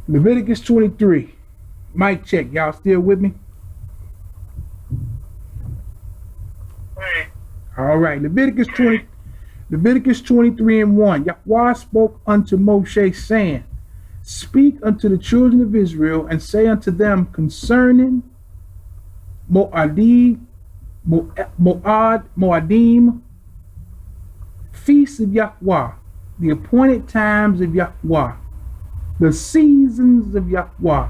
Leviticus 23. Mic check. Y'all still with me? All right. Leviticus 23 and 1. Yahweh spoke unto Moshe, saying, Speak unto the children of Israel, and say unto them concerning Moadim, feasts of Yahweh, the appointed times of Yahweh, the seasons of Yahweh.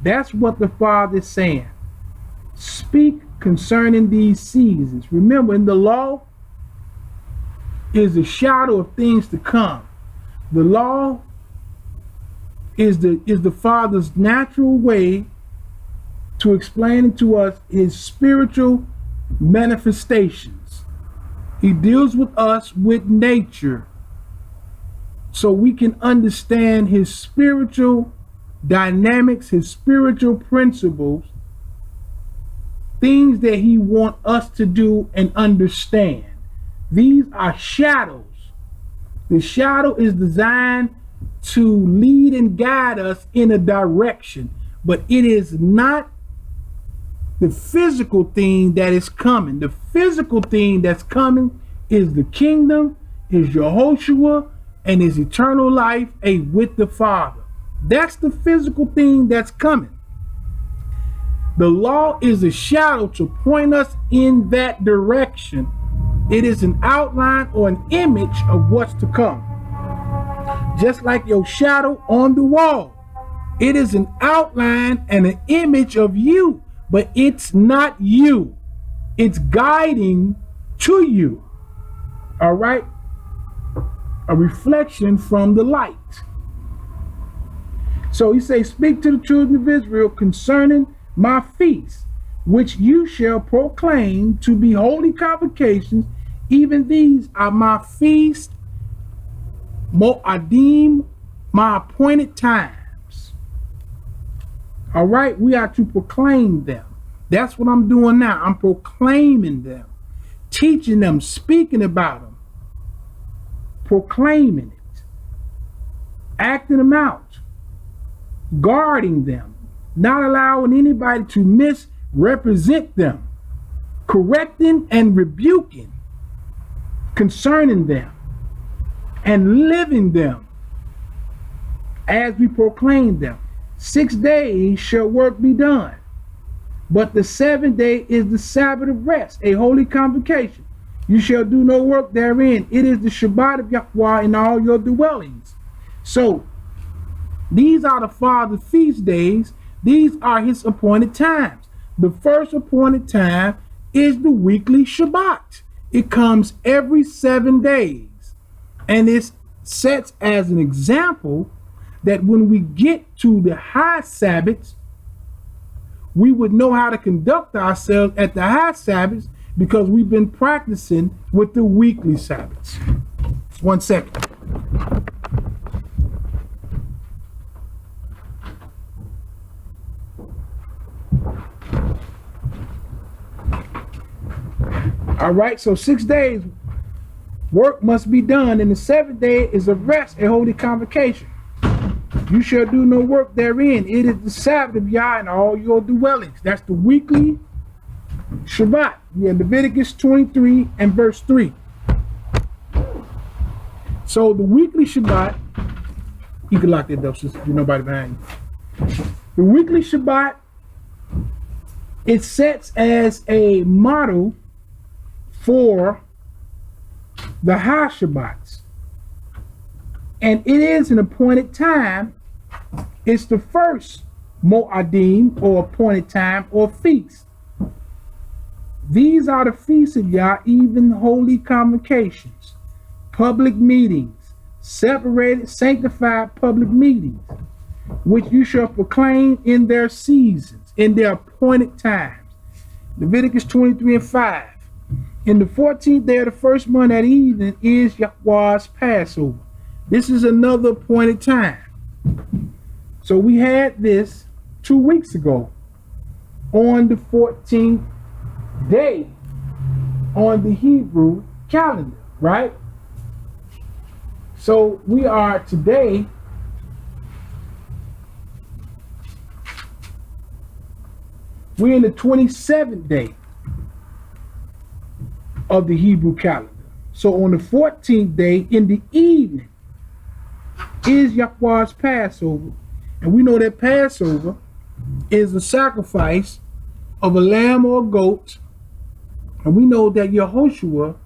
That's what the Father is saying. Speak concerning these seasons. Remember, in the law is a shadow of things to come. The law is the Father's natural way to explain to us his spiritual manifestations. He deals with us with nature so we can understand his spiritual dynamics, his spiritual principles, things that he wants us to do and understand. These are shadows. The shadow is designed to lead and guide us in a direction, but it is not the physical thing that is coming. The physical thing that's coming is the kingdom, is Yehoshua, and his eternal life with the Father. That's the physical thing that's coming. The law is a shadow to point us in that direction. It is an outline or an image of what's to come. Just like your shadow on the wall. It is an outline and an image of you, but it's not you. It's guiding to you. All right? A reflection from the light. So he says, Speak to the children of Israel concerning my feasts, which you shall proclaim to be holy convocations. Even these are my feasts, Moadim, my appointed times. All right, we are to proclaim them. That's what I'm doing now. I'm proclaiming them, teaching them, speaking about them, proclaiming it, acting them out, guarding them, not allowing anybody to misrepresent them, correcting and rebuking concerning them, and living them as we proclaim them. 6 days shall work be done, but the 7th day is the Sabbath of rest, a holy convocation. You shall do no work therein. It is the Shabbat of Yahweh in all your dwellings. So these are the Father's feast days. These are his appointed times. The first appointed time is the weekly Shabbat. It comes every 7 days. And it sets as an example that when we get to the high Sabbaths, we would know how to conduct ourselves at the high Sabbaths because we've been practicing with the weekly Sabbaths. 1 second. All right, so 6 days work must be done, and the 7th day is a rest, a holy convocation. You shall do no work therein. It is the Sabbath of Yah in all your dwellings. That's the weekly Shabbat. We have Leviticus 23 and verse 3. So the weekly Shabbat, you can lock that up, sister. There's nobody behind you. The weekly Shabbat, it sets as a model for the high Shabbats. And it is an appointed time. It's the first Moadim, or appointed time, or feast. These are the feasts of Yah, even holy convocations, public meetings, separated, sanctified public meetings, which you shall proclaim in their seasons, in their appointed times. Leviticus 23 and 5. In the 14th day of the first month at evening is Yahweh's Passover. This is another appointed time. So we had this 2 weeks ago on the 14th day on the Hebrew calendar, right? So we are today We're in the 27th day of the Hebrew calendar. So on the 14th day in the evening is Yahweh's Passover. And we know that Passover is the sacrifice of a lamb or a goat. And we know that Yehoshua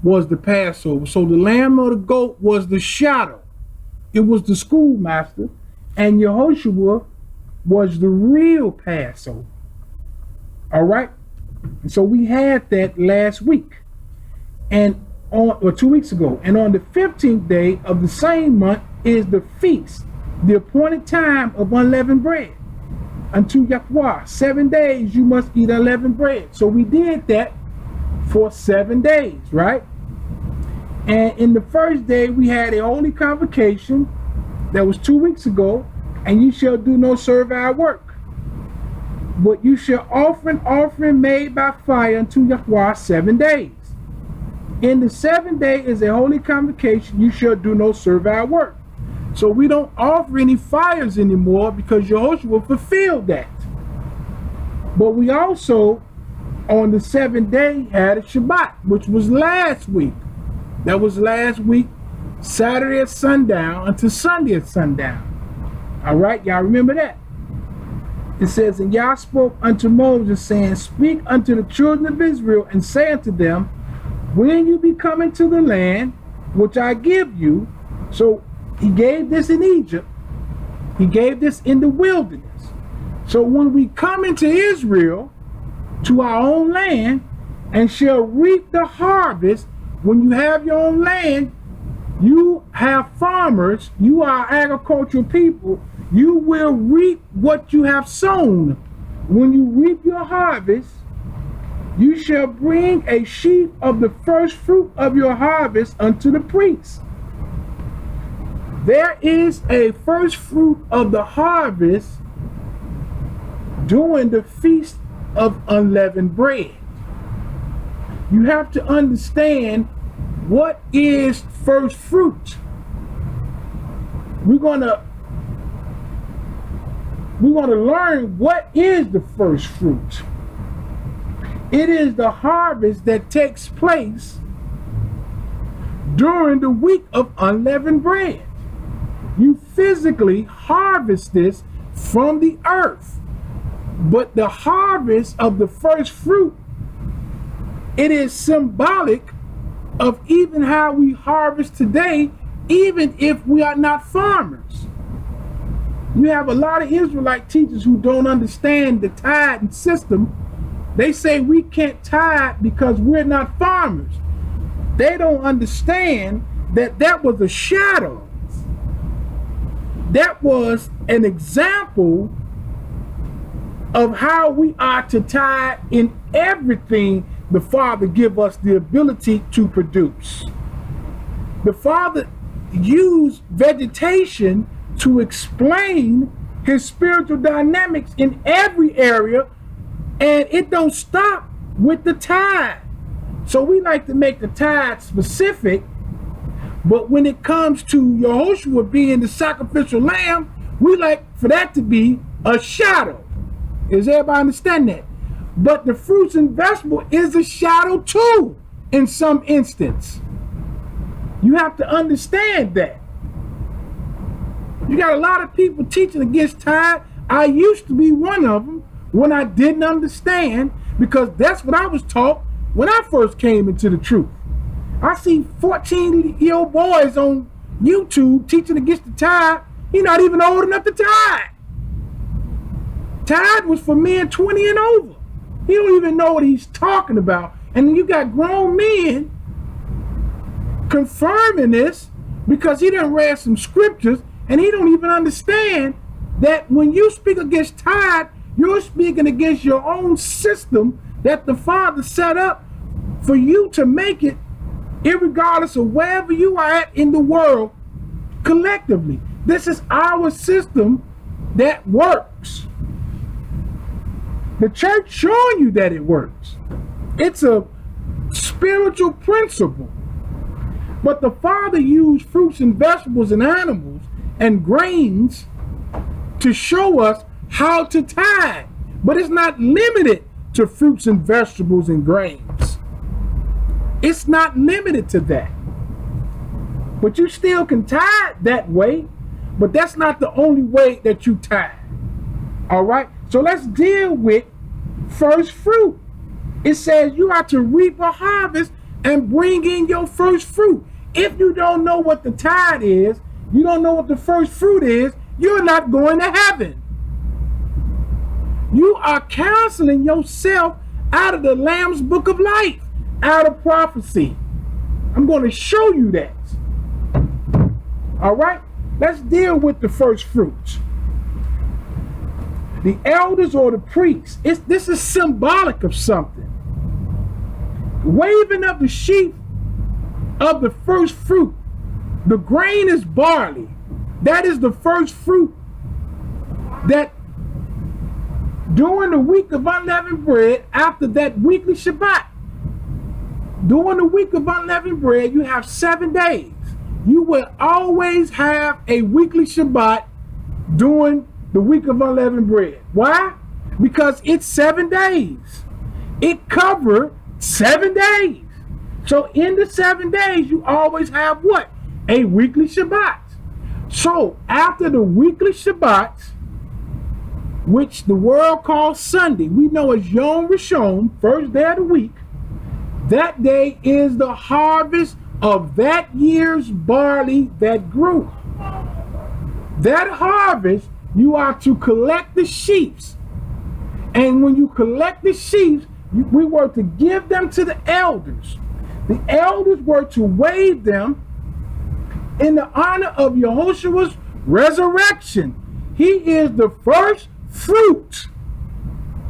was the Passover. So the lamb or the goat was the shadow. It was the schoolmaster. And Yehoshua was the real Passover. All right? And so we had that last week. And or 2 weeks ago. And on the 15th day of the same month is the feast, the appointed time of unleavened bread unto Yahweh. 7 days you must eat unleavened bread. So we did that for 7 days, right? And in the first day we had a holy convocation that was 2 weeks ago, and you shall do no servile work, but you shall offer an offering made by fire unto Yahweh 7 days. In the 7th day is a holy convocation, you shall do no servile work. So we don't offer any fires anymore because Yehoshua fulfilled that. But we also, on the 7th day, had a Shabbat, which was last week. That was last week, Saturday at sundown until Sunday at sundown. All right, y'all remember that? It says, and Yah spoke unto Moses, saying, speak unto the children of Israel, and say unto them, when you be coming to the land which I give you. So he gave this in Egypt. He gave this in the wilderness. So when we come into Israel, to our own land, and shall reap the harvest, when you have your own land, you have farmers, you are agricultural people, you will reap what you have sown. When you reap your harvest, you shall bring a sheaf of the first fruit of your harvest unto the priest. There is a first fruit of the harvest during the feast of unleavened bread. You have to understand what is first fruit. We're gonna learn what is the first fruit. It is the harvest that takes place during the week of unleavened bread. You physically harvest this from the earth. But the harvest of the first fruit, it is symbolic of even how we harvest today, even if we are not farmers. You have a lot of Israelite teachers who don't understand the tithing system. They say we can't tithe because we're not farmers. They don't understand that that was a shadow. That was an example of how we are to tithe in everything the Father give us the ability to produce. The Father used vegetation to explain his spiritual dynamics in every area, and it don't stop with the tithe. So we like to make the tithe specific, but when it comes to Yehoshua being the sacrificial lamb, we like for that to be a shadow. Does everybody understand that? But the fruits and vegetables is a shadow too, in some instance. You have to understand that. You got a lot of people teaching against tithe. I used to be one of them when I didn't understand, because that's what I was taught when I first came into the truth. I see 14-year-old boys on YouTube teaching against the tithe. He's not even old enough to tithe. Tithe was for men 20 and over. He don't even know what he's talking about. And then you got grown men confirming this because he done read some scriptures, and he don't even understand that when you speak against tithe, you're speaking against your own system that the Father set up for you to make it, irregardless of wherever you are at in the world collectively. This is our system that works. The church showing you that it works. It's a spiritual principle. But the Father used fruits and vegetables and animals and grains to show us how to tithe. But it's not limited to fruits and vegetables and grains. It's not limited to that. But you still can tithe that way, but that's not the only way that you tithe. All right? So let's deal with first fruit. It says you are to reap a harvest and bring in your first fruit. If you don't know what the tithe is, you don't know what the first fruit is, you're not going to heaven. You are canceling yourself out of the Lamb's book of life, out of prophecy. I'm going to show you that. All right? Let's deal with the first fruits. The elders or the priests, this is symbolic of something. Waving of the sheaf of the first fruit. The grain is barley. That is the first fruit that during the week of unleavened bread, after that weekly Shabbat, during the week of unleavened bread, you have 7 days. You will always have a weekly Shabbat during the week of unleavened bread. Why? Because it's 7 days. It covers 7 days. So in the 7 days, you always have what? A weekly Shabbat. So after the weekly Shabbat, which the world calls Sunday, we know as Yom Rishon, first day of the week, that day is the harvest of that year's barley that grew. That harvest, you are to collect the sheaves. And when you collect the sheaves, we were to give them to the elders. The elders were to wave them in the honor of Yehoshua's resurrection. He is the first fruit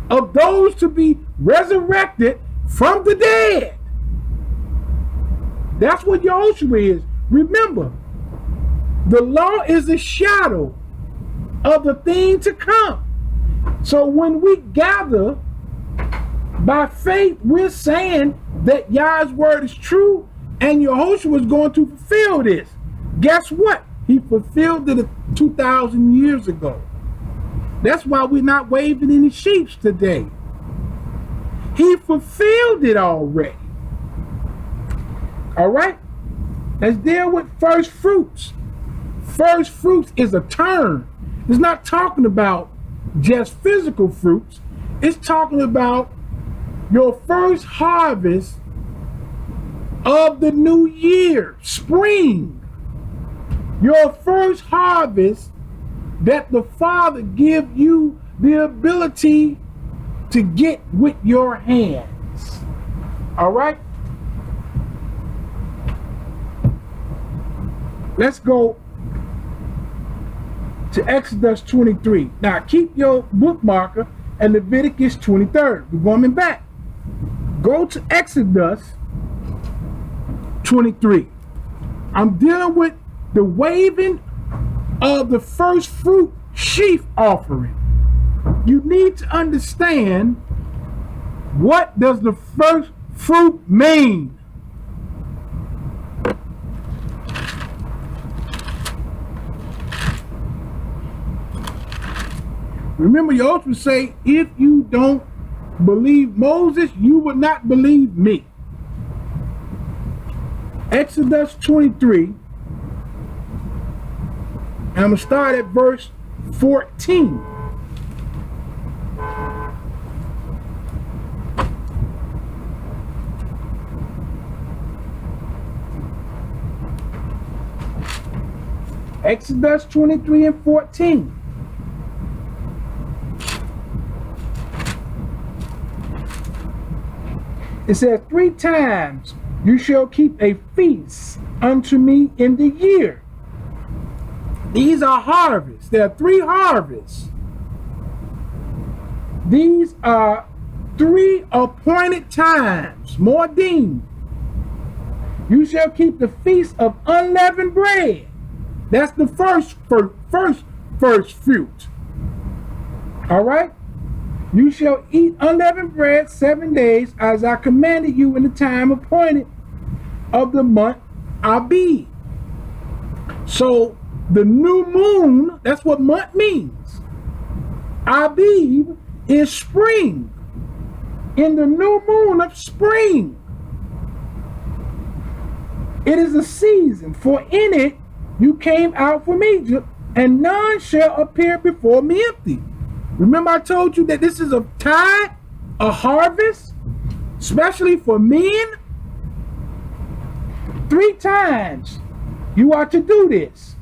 of those to be resurrected from the dead. That's what Yehoshua is. Remember, the law is a shadow of the thing to come. So when we gather by faith, we're saying that Yah's word is true and Yehoshua is going to fulfill this. Guess what? He fulfilled it 2,000 years ago. That's why we're not waving any sheaves today. He fulfilled it already. All right? Let's deal with first fruits. First fruits is a term. It's not talking about just physical fruits. It's talking about your first harvest of the new year, spring. Your first harvest that the Father give you the ability to get with your hands. All right? Let's go to Exodus 23. Now keep your bookmarker at Leviticus 23. We're going back. Go to Exodus 23. I'm dealing with the waving of the first fruit sheaf offering. You need to understand, what does the first fruit mean? Remember, you also say, if you don't believe Moses, you will not believe me. Exodus 23, and I'm going to start at verse 14. Exodus 23 and 14. It says, 3 times you shall keep a feast unto me in the year. These are harvests. There are 3 harvests. These are 3 appointed times. Moedim. You shall keep the feast of unleavened bread. That's the first fruit. All right? You shall eat unleavened bread 7 days, as I commanded you in the time appointed of the month Abib. So the new moon, that's what month means. Abib is spring. In the new moon of spring. It is a season, for in it you came out from Egypt, and none shall appear before me empty. Remember I told you that this is a tithe, a harvest, especially for men? 3 times you are to do this.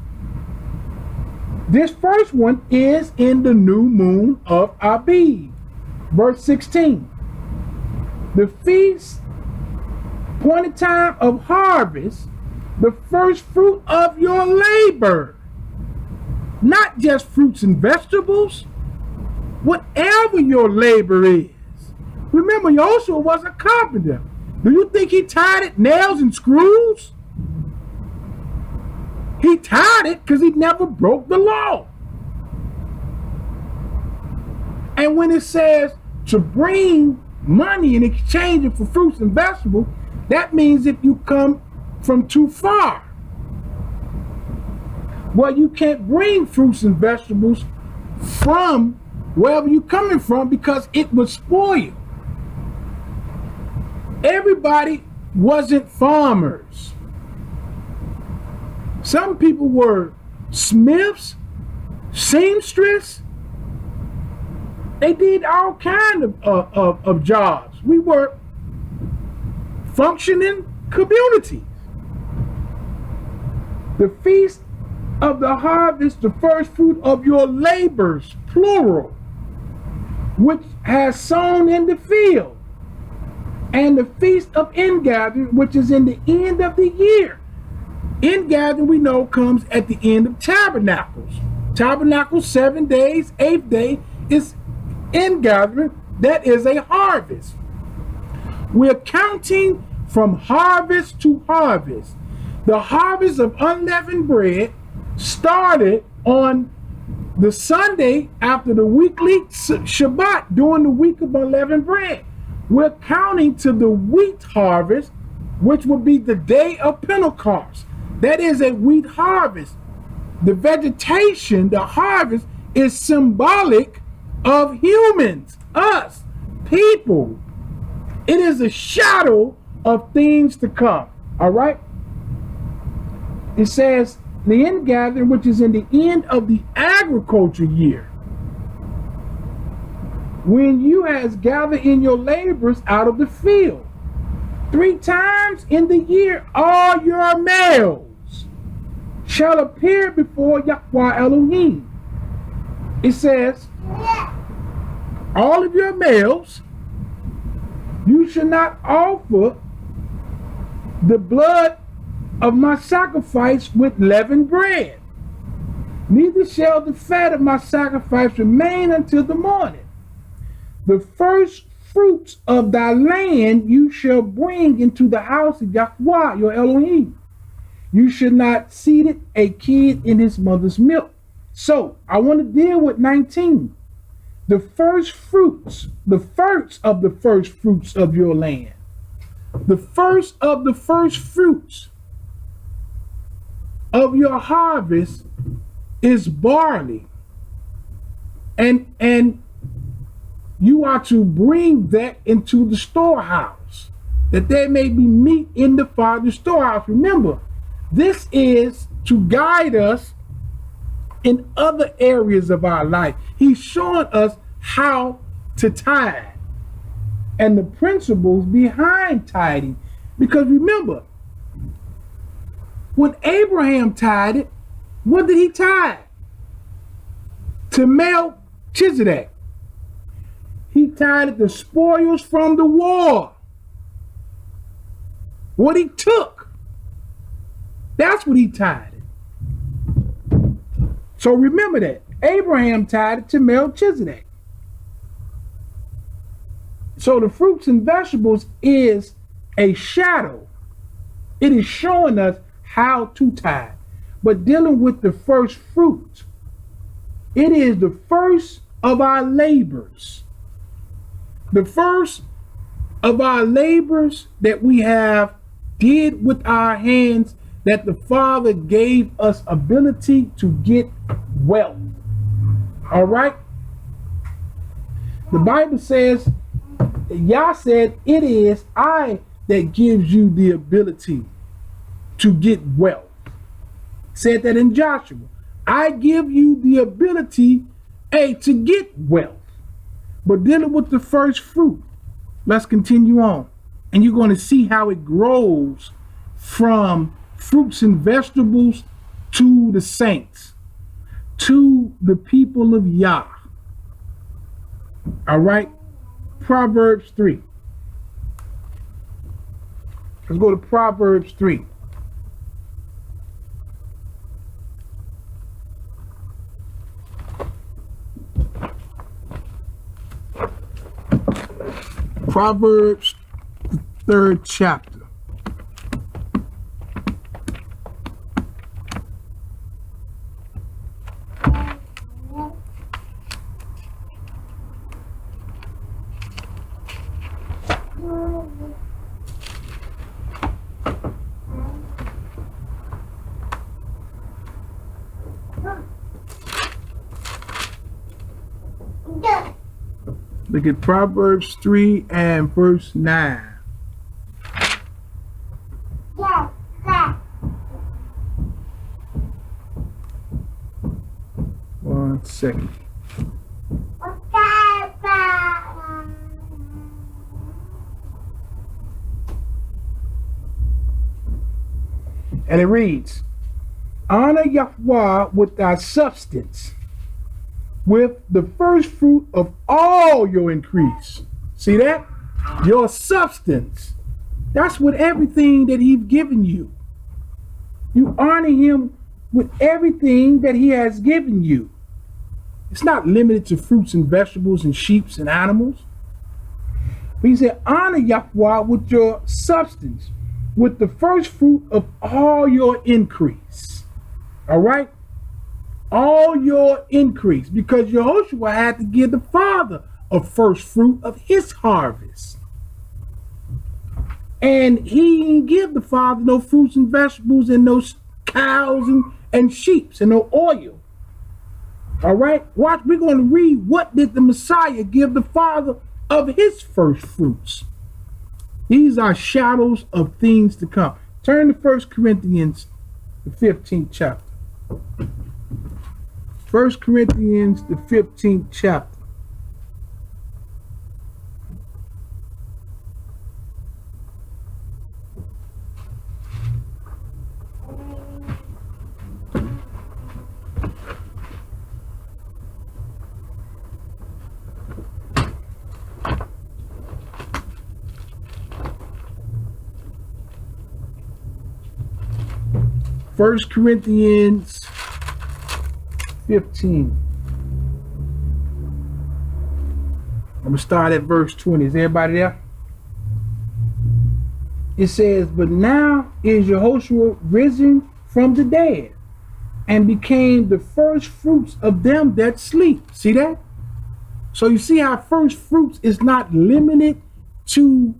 This first one is in the new moon of Abib. Verse 16. The feast, appointed time of harvest, the first fruit of your labor. Not just fruits and vegetables, whatever your labor is. Remember, Joshua was a carpenter. Do you think he tied it nails and screws? He tied it because he never broke the law. And when it says to bring money in exchange for fruits and vegetables, that means if you come from too far. Well, you can't bring fruits and vegetables from wherever you're coming from because it would spoil. Everybody wasn't farmers. Some people were smiths, seamstress. They did all kinds of jobs. We were functioning communities. The feast of the harvest, the first fruit of your labors, plural, which has sown in the field, and the feast of ingathering, which is in the end of the year. Ingathering, we know, comes at the end of tabernacles. Tabernacles 7 days, 8th day is ingathering. That is a harvest. We're counting from harvest to harvest. The harvest of unleavened bread started on the Sunday after the weekly Shabbat during the week of unleavened bread. We're counting to the wheat harvest, which will be the day of Pentecost. That is a wheat harvest. The vegetation, the harvest, is symbolic of humans, us, people. It is a shadow of things to come. All right? It says the ingathering, which is in the end of the agriculture year, when you has gathered in your laborers out of the field. 3 times in the year all your males shall appear before Yahweh Elohim. It says, all of your males, you shall not offer the blood of my sacrifice with leavened bread, neither shall the fat of my sacrifice remain until the morning. The first fruits of thy land you shall bring into the house of Yahweh your Elohim. You should not seed a kid in his mother's milk. So I want to deal with 19. The first fruits, the first of the first fruits of your land. The first of the first fruits of your harvest is barley. And you are to bring that into the storehouse, that there may be meat in the Father's storehouse. Remember, this is to guide us in other areas of our life. He's showing us how to tithe and the principles behind tithing. Because remember, when Abraham tithed, what did he tithe? To Melchizedek. He tithed the spoils from the war. What he took, that's what he tithed. So remember that. Abraham tithed to Melchizedek. So the fruits and vegetables is a shadow. It is showing us how to tithe. But dealing with the first fruit, it is the first of our labors. The first of our labors that we have did with our hands, that the Father gave us ability to get wealth. All right? The Bible says, Yah said, it is I that gives you the ability to get wealth. Said that in Joshua. I give you the ability, to get wealth. But dealing with the first fruit, let's continue on. And you're going to see how it grows from fruits and vegetables to the saints, to the people of Yah. All right? Proverbs 3. Let's go to Proverbs 3. Proverbs, the 3rd chapter. Look at Proverbs 3 and verse 9. One second. And it reads, honor Yahweh with thy substance, with the first fruit of all your increase. See that? Your substance. That's with everything that he's given you. You honor him with everything that he has given you. It's not limited to fruits and vegetables and sheep and animals. But he said, honor Yahweh with your substance, with the first fruit of all your increase. All right? All your increase, because Yehoshua had to give the father a first fruit of his harvest. And he didn't give the father no fruits and vegetables and no cows and sheep and no oil. All right, watch, we're going to read what did the Messiah give the father of his first fruits. These are shadows of things to come. Turn to 1 Corinthians, the 15th chapter. 1 Corinthians, the 15th chapter. First Corinthians 15. I'm going to start at verse 20. Is everybody there? It says, but now is Yehoshua risen from the dead and became the first fruits of them that sleep. See that? So you see how first fruits is not limited to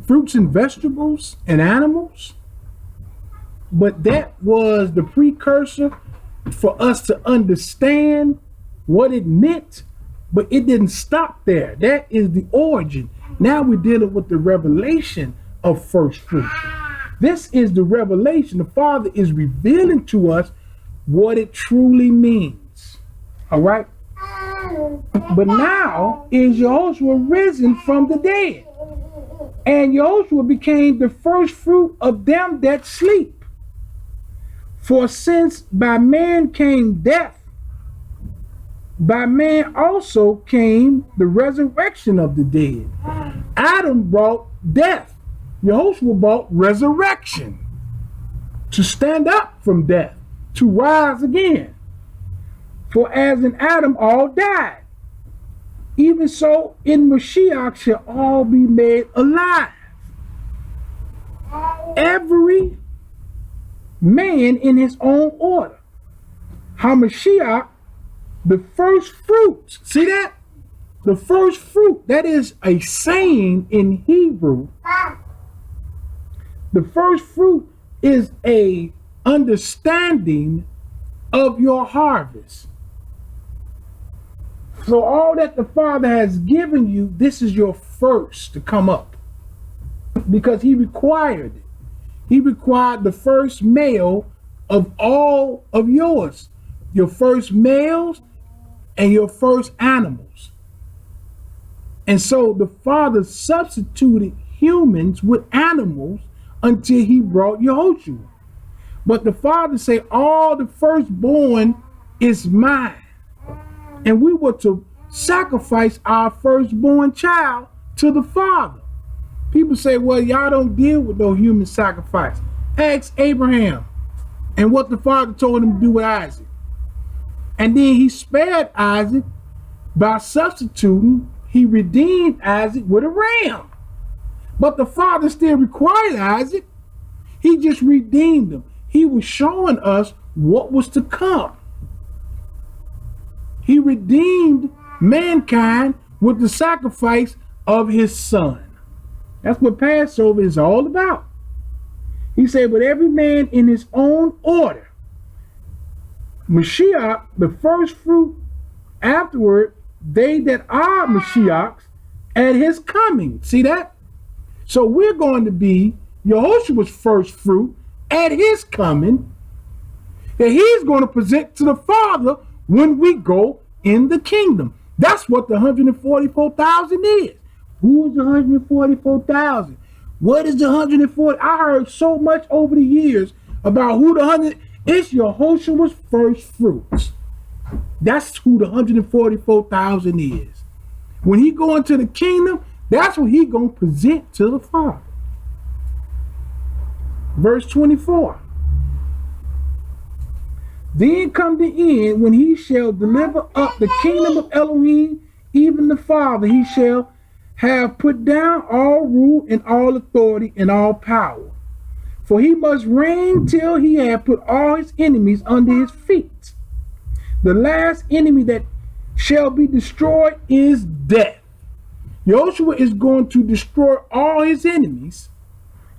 fruits and vegetables and animals, but that was the precursor for us to understand what it meant, but it didn't stop there. That is the origin. Now we're dealing with the revelation of first fruit. This is the revelation. The Father is revealing to us what it truly means. All right? But now is Yehoshua risen from the dead, and Yehoshua became the first fruit of them that sleep. For since by man came death, by man also came the resurrection of the dead. Adam brought death. Yehoshua brought resurrection, to stand up from death, to rise again. For as in Adam all died, even so in Mashiach shall all be made alive. Every man in his own order. HaMashiach, the first fruits. See that? The first fruit. That is a saying in Hebrew. The first fruit is a understanding of your harvest. So all that the Father has given you, this is your first to come up. Because he required it. He required the first male of all of yours. Your first males and your first animals. And so the Father substituted humans with animals until he brought Yehoshua. But the Father said, all the firstborn is mine. And we were to sacrifice our firstborn child to the Father. People say, well, y'all don't deal with no human sacrifice. Ask Abraham and what the Father told him to do with Isaac. And then he spared Isaac by substituting. He redeemed Isaac with a ram. But the Father still required Isaac. He just redeemed him. He was showing us what was to come. He redeemed mankind with the sacrifice of his son. That's what Passover is all about. He said, but every man in his own order. Mashiach, the first fruit, afterward, they that are Mashiachs at his coming. See that? So we're going to be Yehoshua's first fruit at his coming, that he's going to present to the Father when we go in the kingdom. That's what the 144,000 is. Who is the 144,000? What is the 140? I heard so much over the years about who the 100. It's Yehoshua's first fruits. That's who the 144,000 is. When he go into the kingdom, that's what he gonna present to the Father. Verse 24. Then come the end, when he shall deliver up the kingdom of Elohim, even the Father. He shall have put down all rule and all authority and all power. For he must reign till he have put all his enemies under his feet. The last enemy that shall be destroyed is death. Joshua is going to destroy all his enemies,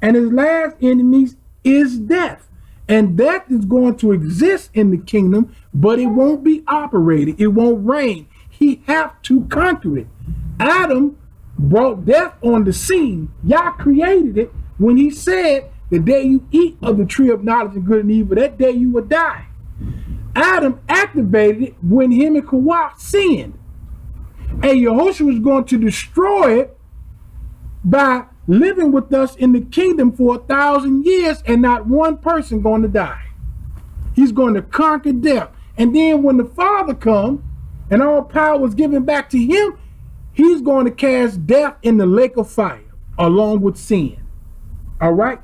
and his last enemy is death. And death is going to exist in the kingdom, but it won't be operated. It won't reign. He have to conquer it. Adam brought death on the scene. Yah created it when he said, the day you eat of the tree of knowledge of good and evil, that day you will die. Adam activated it when him and Kawah sinned. And Yehoshua is going to destroy it by living with us in the kingdom for 1,000 years, and not one person going to die. He's going to conquer death. And then when the Father comes and all power is given back to him, he's going to cast death in the lake of fire along with sin. All right?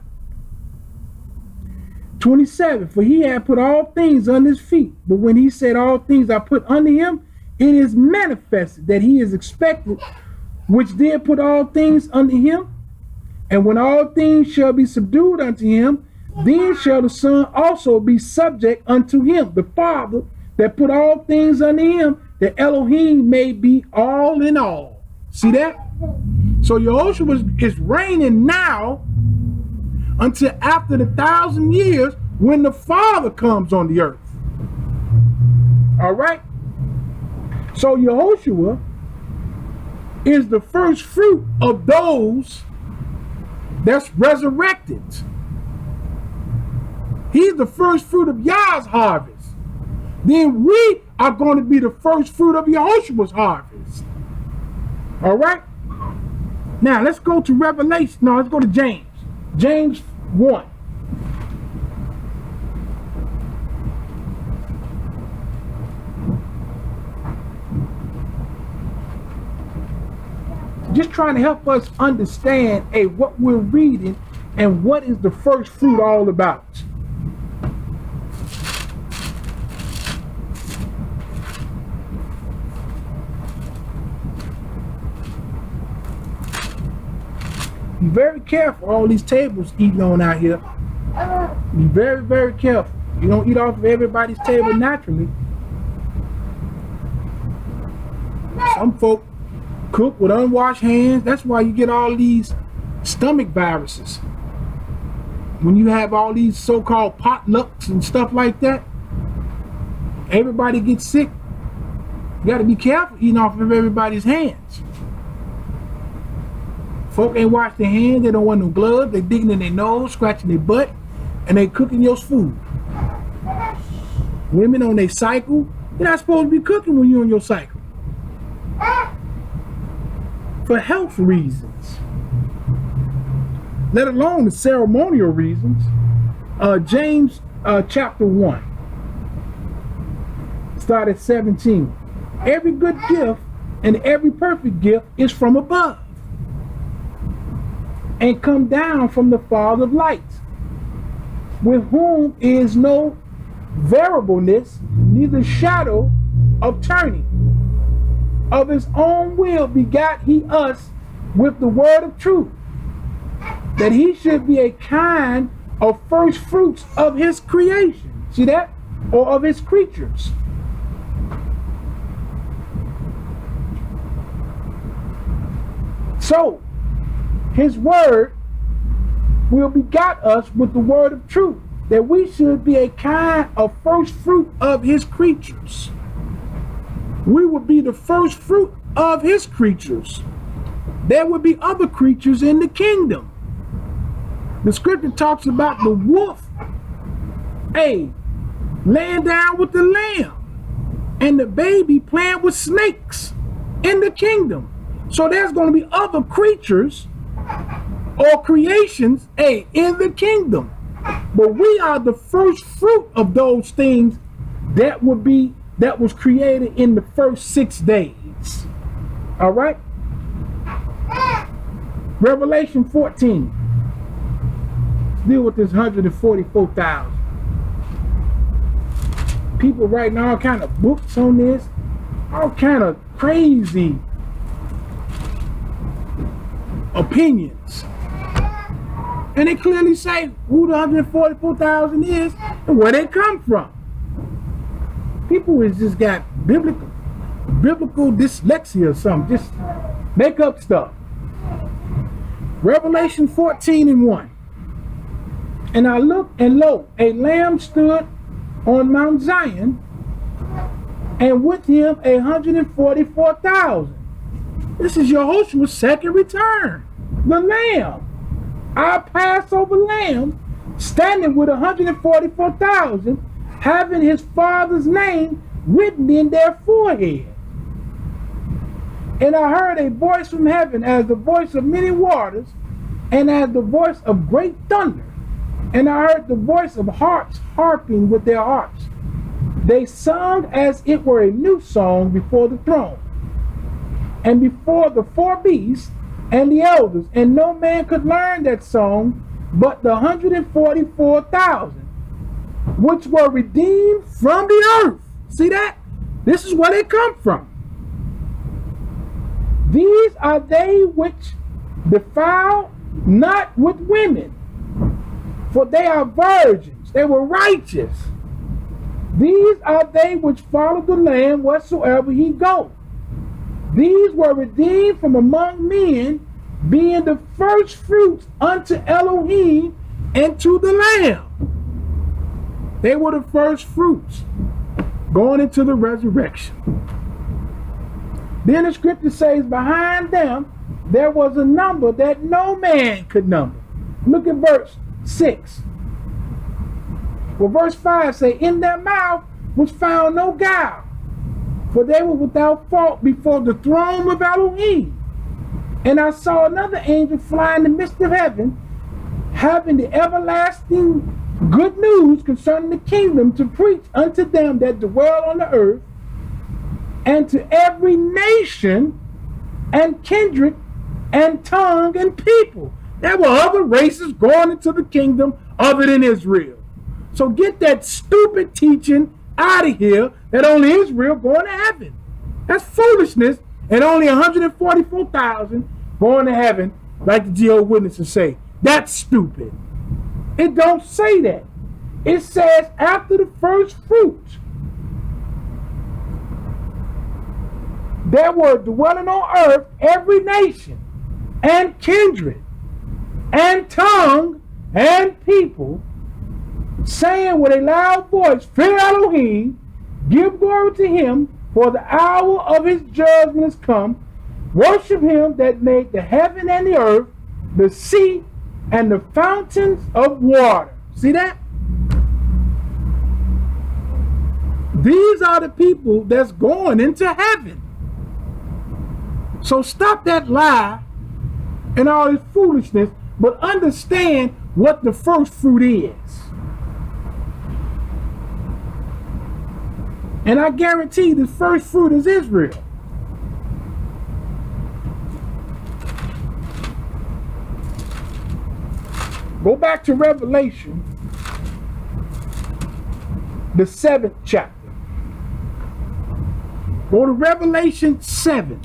27, for he had put all things under his feet. But when he said all things are put under him, it is manifested that he is expected, which did put all things under him. And when all things shall be subdued unto him, then shall the Son also be subject unto him, the Father that put all things under him, that Elohim may be all in all. See that? So Yehoshua is reigning now until after the 1,000 years when the Father comes on the earth. All right? So Yehoshua is the first fruit of those that's resurrected. He's the first fruit of Yah's harvest. Then we are going to be the first fruit of Yehoshua's harvest. All right? Now let's go to Revelation. No, let's go to James. James 1. Just trying to help us understand what we're reading and what is the first fruit all about. Be very careful, all these tables eating on out here. Be very, very careful. You don't eat off of everybody's table naturally. Some folk cook with unwashed hands. That's why you get all these stomach viruses. When you have all these so-called potlucks and stuff like that, everybody gets sick. You got to be careful eating off of everybody's hands. Folk ain't wash their hands. They don't want no gloves. They digging in their nose, scratching their butt, and they cooking your food. Women on their cycle, you're not supposed to be cooking when you're on your cycle. For health reasons, let alone the ceremonial reasons. James chapter 1, start at 17. Every good gift and every perfect gift is from above and come down from the Father of lights, with whom is no variableness, neither shadow of turning. Of his own will begat he us with the word of truth, that he should be a kind of first fruits of his creation. See that? Or of his creatures. So, his word will begat us with the word of truth, that we should be a kind of first fruit of his creatures. We would be the first fruit of his creatures. There would be other creatures in the kingdom. The scripture talks about the wolf, laying down with the lamb, and the baby playing with snakes in the kingdom. So there's going to be other creatures or creations, in the kingdom. But we are the first fruit of those things that was created in the first 6 days. All right? Revelation 14. Deal with this 144,000. People writing all kind of books on this, all kind of crazy opinions. And they clearly say who the 144,000 is and where they come from. People has just got biblical dyslexia or something. Just make up stuff. Revelation 14:1. And I looked, and lo, a lamb stood on Mount Zion, and with him 144,000. This is Yahushua's second return. The lamb, our Passover lamb, standing with 144,000, having his father's name written in their forehead. And I heard a voice from heaven as the voice of many waters, and as the voice of great thunder. And I heard the voice of harps harping with their harps. They sung as it were a new song before the throne, and before the 4 beasts and the elders, and no man could learn that song but the 144,000, which were redeemed from the earth. See that? This is where they come from. These are they which defile not with women, for they are virgins. They were righteous. These are they which follow the Lamb whatsoever he goeth. These were redeemed from among men, being the first fruits unto Elohim and to the Lamb. They were the first fruits going into the resurrection. Then the scripture says, behind them there was a number that no man could number. Look at verse 6. Well, verse 5 say, in their mouth was found no guile, for they were without fault before the throne of Elohim. And I saw another angel fly in the midst of heaven, having the everlasting good news concerning the kingdom to preach unto them that dwell on the earth, and to every nation and kindred and tongue and people. There were other races going into the kingdom other than Israel. So get that stupid teaching out of here that only Israel going to heaven. That's foolishness, and only 144,000 going to heaven, like the Jehovah's Witnesses say. That's stupid. It don't say that. It says after the first fruits, there were dwelling on earth every nation and kindred and tongue and people, saying with a loud voice, fear Elohim, give glory to him, for the hour of his judgment is come. Worship him that made the heaven and the earth, the sea, and the fountains of water. See that? These are the people that's going into heaven. So stop that lie and all this foolishness, but understand what the first fruit is. And I guarantee the first fruit is Israel. Go back to Revelation, the 7th chapter. Go to Revelation 7.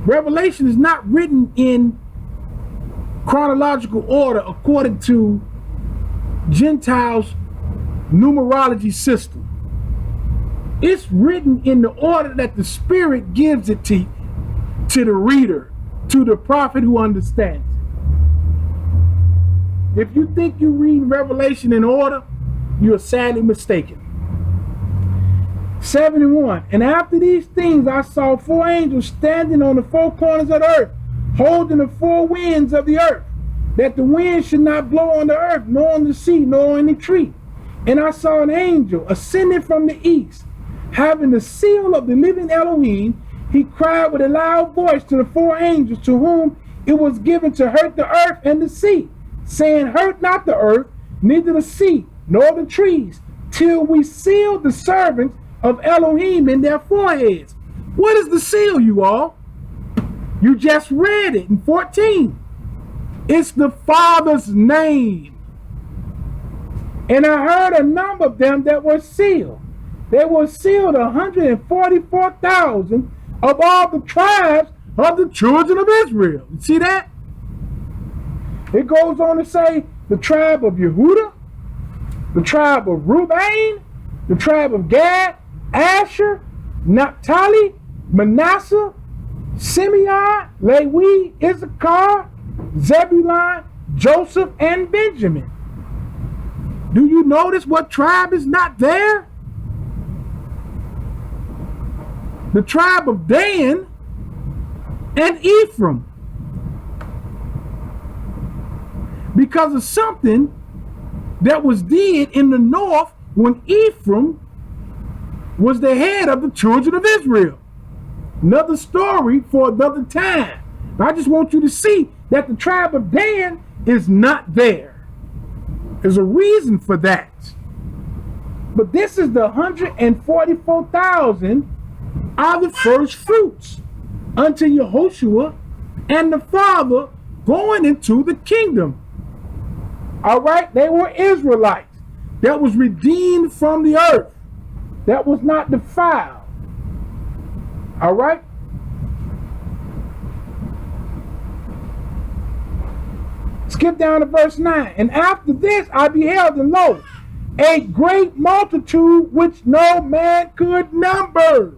Revelation is not written in chronological order according to Gentiles' numerology system. It's written in the order that the Spirit gives it to the reader, to the prophet who understands it. If you think you read Revelation in order, you're sadly mistaken. 7:1. And after these things I saw 4 angels standing on the 4 corners of the earth, holding the 4 winds of the earth, that the wind should not blow on the earth, nor on the sea, nor on any tree. And I saw an angel ascending from the east, having the seal of the living Elohim. He cried with a loud voice to the 4 angels to whom it was given to hurt the earth and the sea, saying, hurt not the earth, neither the sea, nor the trees, till we seal the servants of Elohim in their foreheads. What is the seal, you all? You just read it in 14. It's the Father's name. And I heard a number of them that were sealed. They were sealed 144,000 of all the tribes of the children of Israel. You see that? It goes on to say the tribe of Yehuda, the tribe of Reuben, the tribe of Gad, Asher, Naphtali, Manasseh, Simeon, Levi, Issachar, Zebulun, Joseph, and Benjamin. Do you notice what tribe is not there? The tribe of Dan and Ephraim. Because of something that was did in the north when Ephraim was the head of the children of Israel. Another story for another time. I just want you to see that the tribe of Dan is not there. There's a reason for that. But this is the 144,000 are the first fruits unto Yehoshua and the Father going into the kingdom. All right, they were Israelites that was redeemed from the earth, that was not defiled. All right. Skip down to verse 9. And after this I beheld, and lo, a great multitude which no man could number.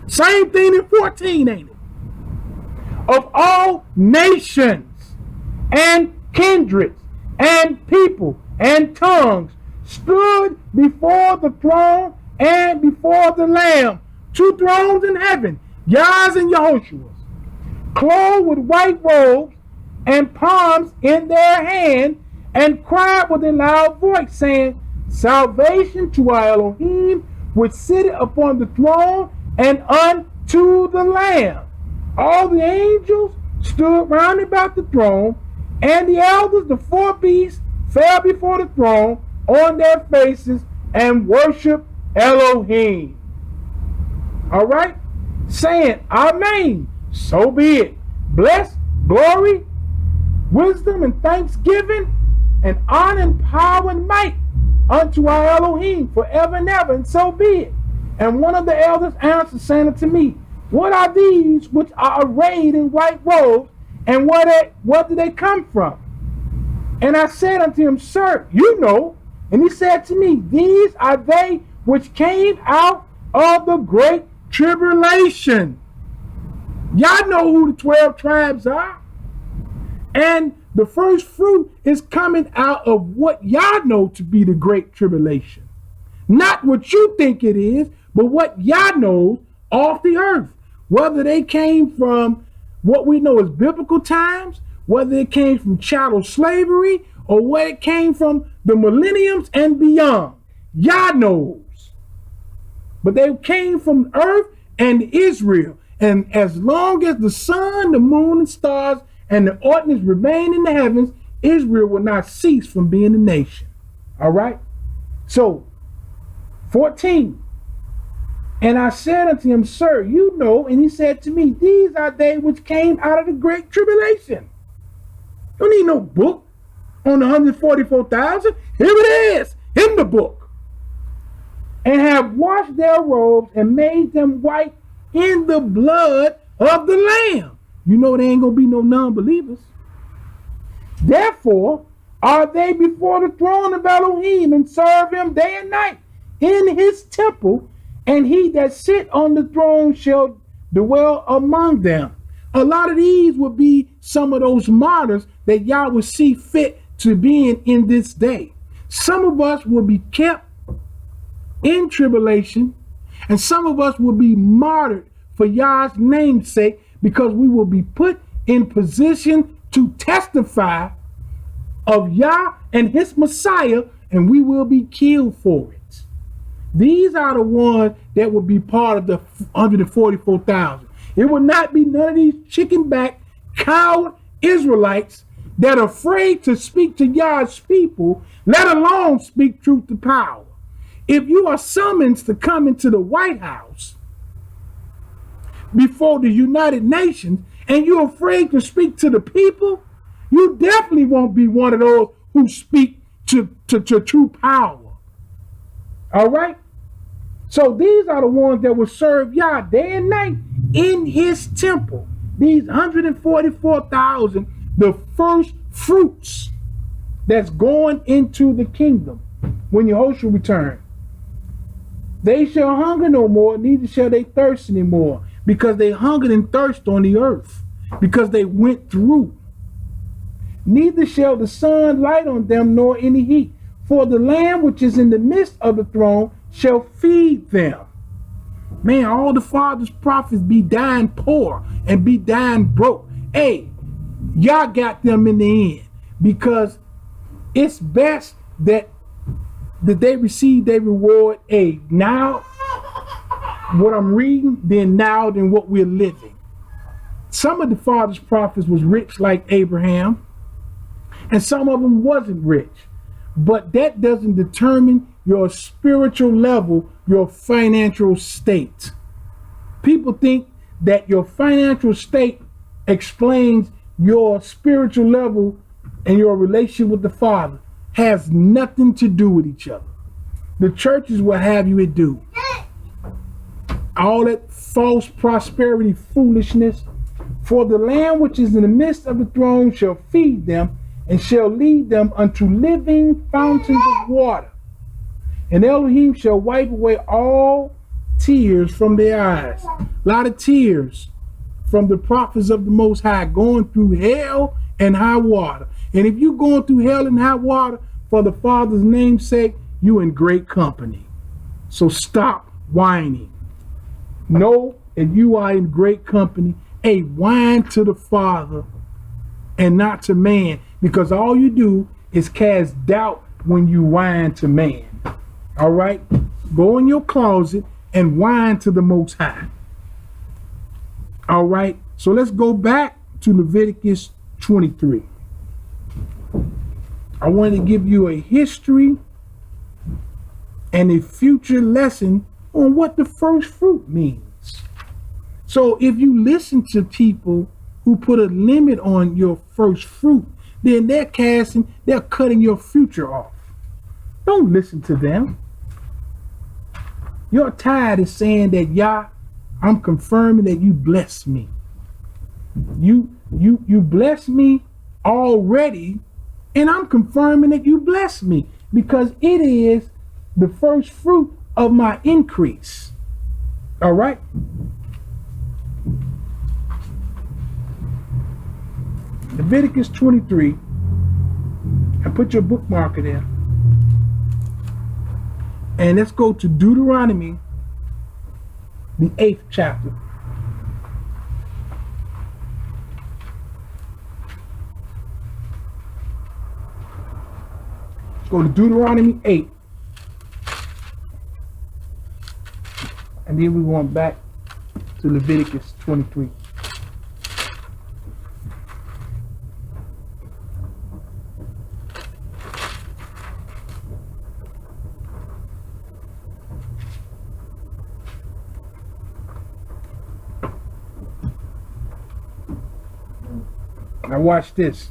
Same thing in 14, ain't it? Of all nations and kindreds and people and tongues stood before the throne and before the Lamb. 2 thrones in heaven, Yah's and Yehoshua's, clothed with white robes and palms in their hand, and cried with a loud voice, saying, salvation to our Elohim, which sitteth upon the throne, and unto the Lamb. All the angels stood round about the throne, and the elders, the 4 beasts, fell before the throne on their faces and worshiped Elohim. All right? Saying, Amen. So be it. Bless, glory, wisdom, and thanksgiving, and honor, and power, and might unto our Elohim forever and ever, and so be it. And one of the elders answered, saying unto me, what are these which are arrayed in white robes, and what do they come from? And I said unto him, sir, you know. And he said to me, these are they which came out of the great tribulation. Y'all know who the 12 tribes are. And The first fruit is coming out of what y'all know to be the great tribulation. Not what you think it is, but what y'all know off the earth. Whether they came from what we know as biblical times, whether it came from chattel slavery, or where it came from the millenniums and beyond. Y'all knows. But they came from earth and Israel. And as long as the sun, the moon, and stars, and the ordinance remain in the heavens, Israel will not cease from being a nation. All right? So, 14. And I said unto him, Sir, you know, and he said to me, These are they which came out of the great tribulation. You don't need no book on the 144,000. Here it is, in the book. And have washed their robes and made them white in the blood of the Lamb. You know there ain't going to be no non-believers. Therefore are they before the throne of Elohim, and serve him day and night in his temple, and he that sit on the throne shall dwell among them. A lot of these would be some of those martyrs that y'all would see fit to being in this day. Some of us will be kept in tribulation, and some of us will be martyred for Yah's name's sake, because we will be put in position to testify of Yah and his Messiah, and we will be killed for it. These are the ones that will be part of the 144,000. It will not be none of these chicken back coward Israelites that are afraid to speak to Yah's people, let alone speak truth to power. If you are summoned to come into the White House before the United Nations and you're afraid to speak to the people, you definitely won't be one of those who speak to true power. All right? So these are the ones that will serve Yah day and night in his temple. These 144,000, the first fruits that's going into the kingdom when Yahushua return. They shall hunger no more, neither shall they thirst anymore, because they hungered and thirst on the earth, because they went through. Neither shall the sun light on them, nor any heat. For the Lamb which is in the midst of the throne shall feed them. Man, all the fathers' prophets be dying poor and be dying broke. Hey, y'all got them in the end, because it's best that they receive their reward, now what I'm reading, than what we're living. Some of the fathers' prophets was rich like Abraham, and some of them wasn't rich. But that doesn't determine your spiritual level, your financial state. People think that your financial state explains your spiritual level and your relationship with the Father. Has nothing to do with each other. The churches will have you it do. All that false prosperity foolishness. For the Lamb which is in the midst of the throne shall feed them, and shall lead them unto living fountains of water. And Elohim shall wipe away all tears from their eyes. A lot of tears from the prophets of the Most High going through hell and high water. And if you're going through hell and high water for the Father's name's sake, you in great company. So stop whining. Know that you are in great company. Hey, whine to the Father and not to man, because all you do is cast doubt when you whine to man. All right? Go in your closet and whine to the Most High. All right? So let's go back to Leviticus 23. I want to give you a history and a future lesson on what the first fruit means. So if you listen to people who put a limit on your first fruit, then they're cutting your future off. Don't listen to them. Your tithe is saying that Yah, I'm confirming that you bless me. You bless me already, and I'm confirming that you bless me, because it is the first fruit of my increase. All right? Leviticus 23, And put your bookmarker there. And let's go to Deuteronomy, the 8th chapter. Let's go to Deuteronomy 8. And then we're going back to Leviticus 23. Now watch this.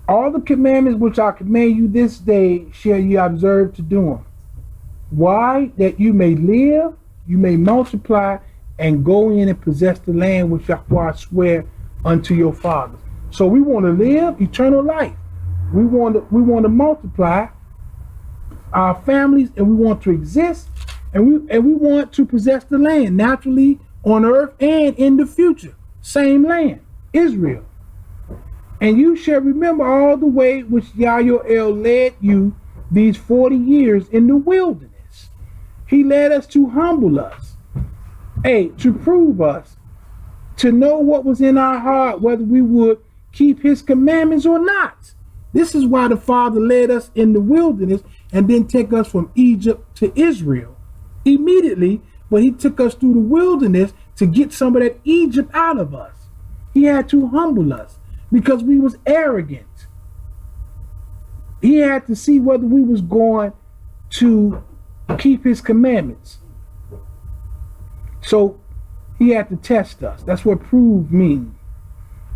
All the commandments which I command you this day shall ye observe to do them. Why? That you may live, you may multiply, and go in and possess the land which I swear unto your fathers. So we want to live eternal life. We want to multiply our families, and we want to exist, and we want to possess the land naturally on earth and in the future. Same land, Israel. And you shall remember all the way which Yah your El led you these 40 years in the wilderness. He led us to humble us, to prove us, to know what was in our heart, whether we would keep his commandments or not. This is why the Father led us in the wilderness and then take us from Egypt to Israel immediately, but he took us through the wilderness to get some of that Egypt out of us. He had to humble us because we was arrogant. He had to see whether we was going to keep his commandments. So he had to test us. That's what prove means.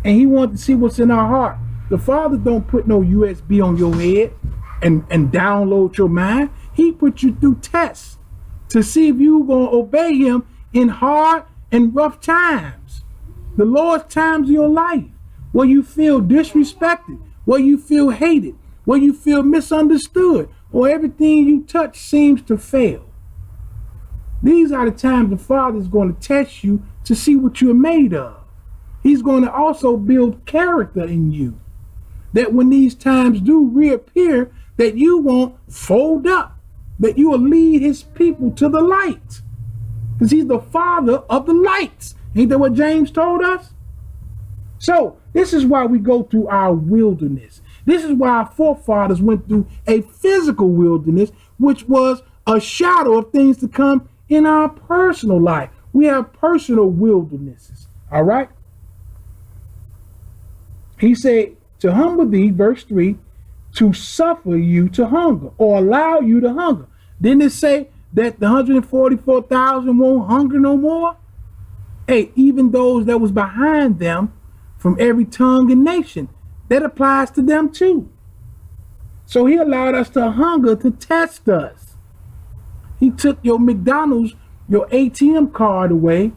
And he wanted to see what's in our heart. The Father don't put no USB on your head and download your mind. He put you through tests to see if you gonna obey him in hard and rough times. The Lord's times of your life, where you feel disrespected, where you feel hated, where you feel misunderstood, or everything you touch seems to fail. These are the times the Father is going to test you to see what you're made of. He's going to also build character in you, that when these times do reappear, that you won't fold up, that you will lead his people to the light, because he's the Father of the lights. Ain't that what James told us? So this is why we go through our wilderness. This is why our forefathers went through a physical wilderness, which was a shadow of things to come in our personal life. We have personal wildernesses. All right. He said, to humble thee, verse 3, to suffer you to hunger, or allow you to hunger. Didn't it say that the 144,000 won't hunger no more? Hey, even those that was behind them from every tongue and nation, that applies to them too. So he allowed us to hunger to test us. He took your McDonald's, your ATM card away,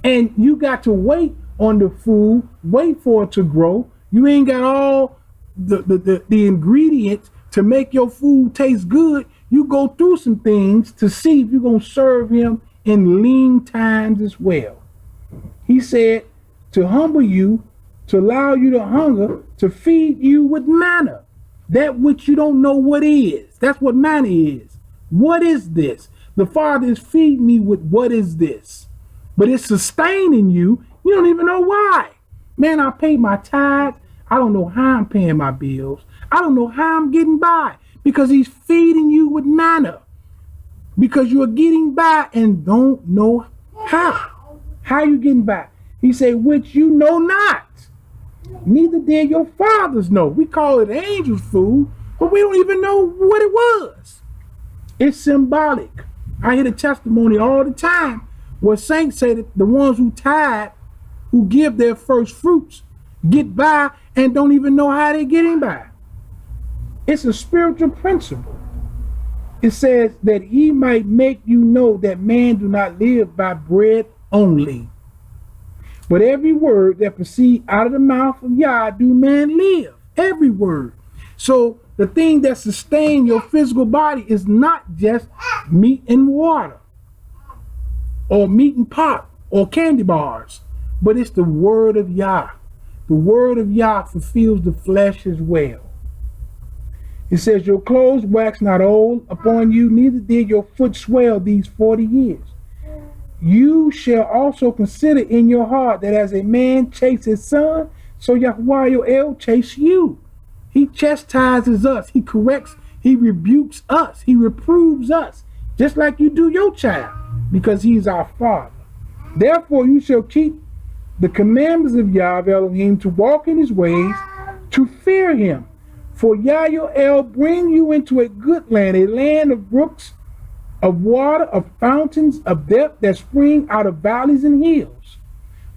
and you got to wait on the food, wait for it to grow. You ain't got all the ingredients to make your food taste good. You go through some things to see if you're going to serve him in lean times as well. He said to humble you, to allow you to hunger, to feed you with manna, that which you don't know what is. That's what manna is. What is this? The Father is feeding me with what is this? But it's sustaining you. You don't even know why. Man, I pay my tithes. I don't know how I'm paying my bills. I don't know how I'm getting by, because he's feeding you with manna. Because you're getting by and don't know how. How you getting by? He said, which you know not. Neither did your fathers know. We call it angels' food, but we don't even know what it was. It's symbolic. I hear the testimony all the time where saints say that the ones who tithe, who give their first fruits, get by and don't even know how they're getting by. It's a spiritual principle. It says that he might make you know that man do not live by bread only, but every word that proceeds out of the mouth of Yah do man live. Every word. So the thing that sustains your physical body is not just meat and water, or meat and pop, or candy bars, but it's the word of Yah. The the word of Yah fulfills the flesh as well. It says, your clothes wax not old upon you, neither did your foot swell these 40 years. You shall also consider in your heart that as a man chases his son, so Yahweh your El chase you. He chastises us, he corrects, he rebukes us, he reproves us, just like you do your child, because he's our father. Therefore you shall keep the commandments of Yah Elohim, to walk in his ways, to fear him. For Yah your El bring you into a good land, a land of brooks, of water, of fountains, of depth that spring out of valleys and hills,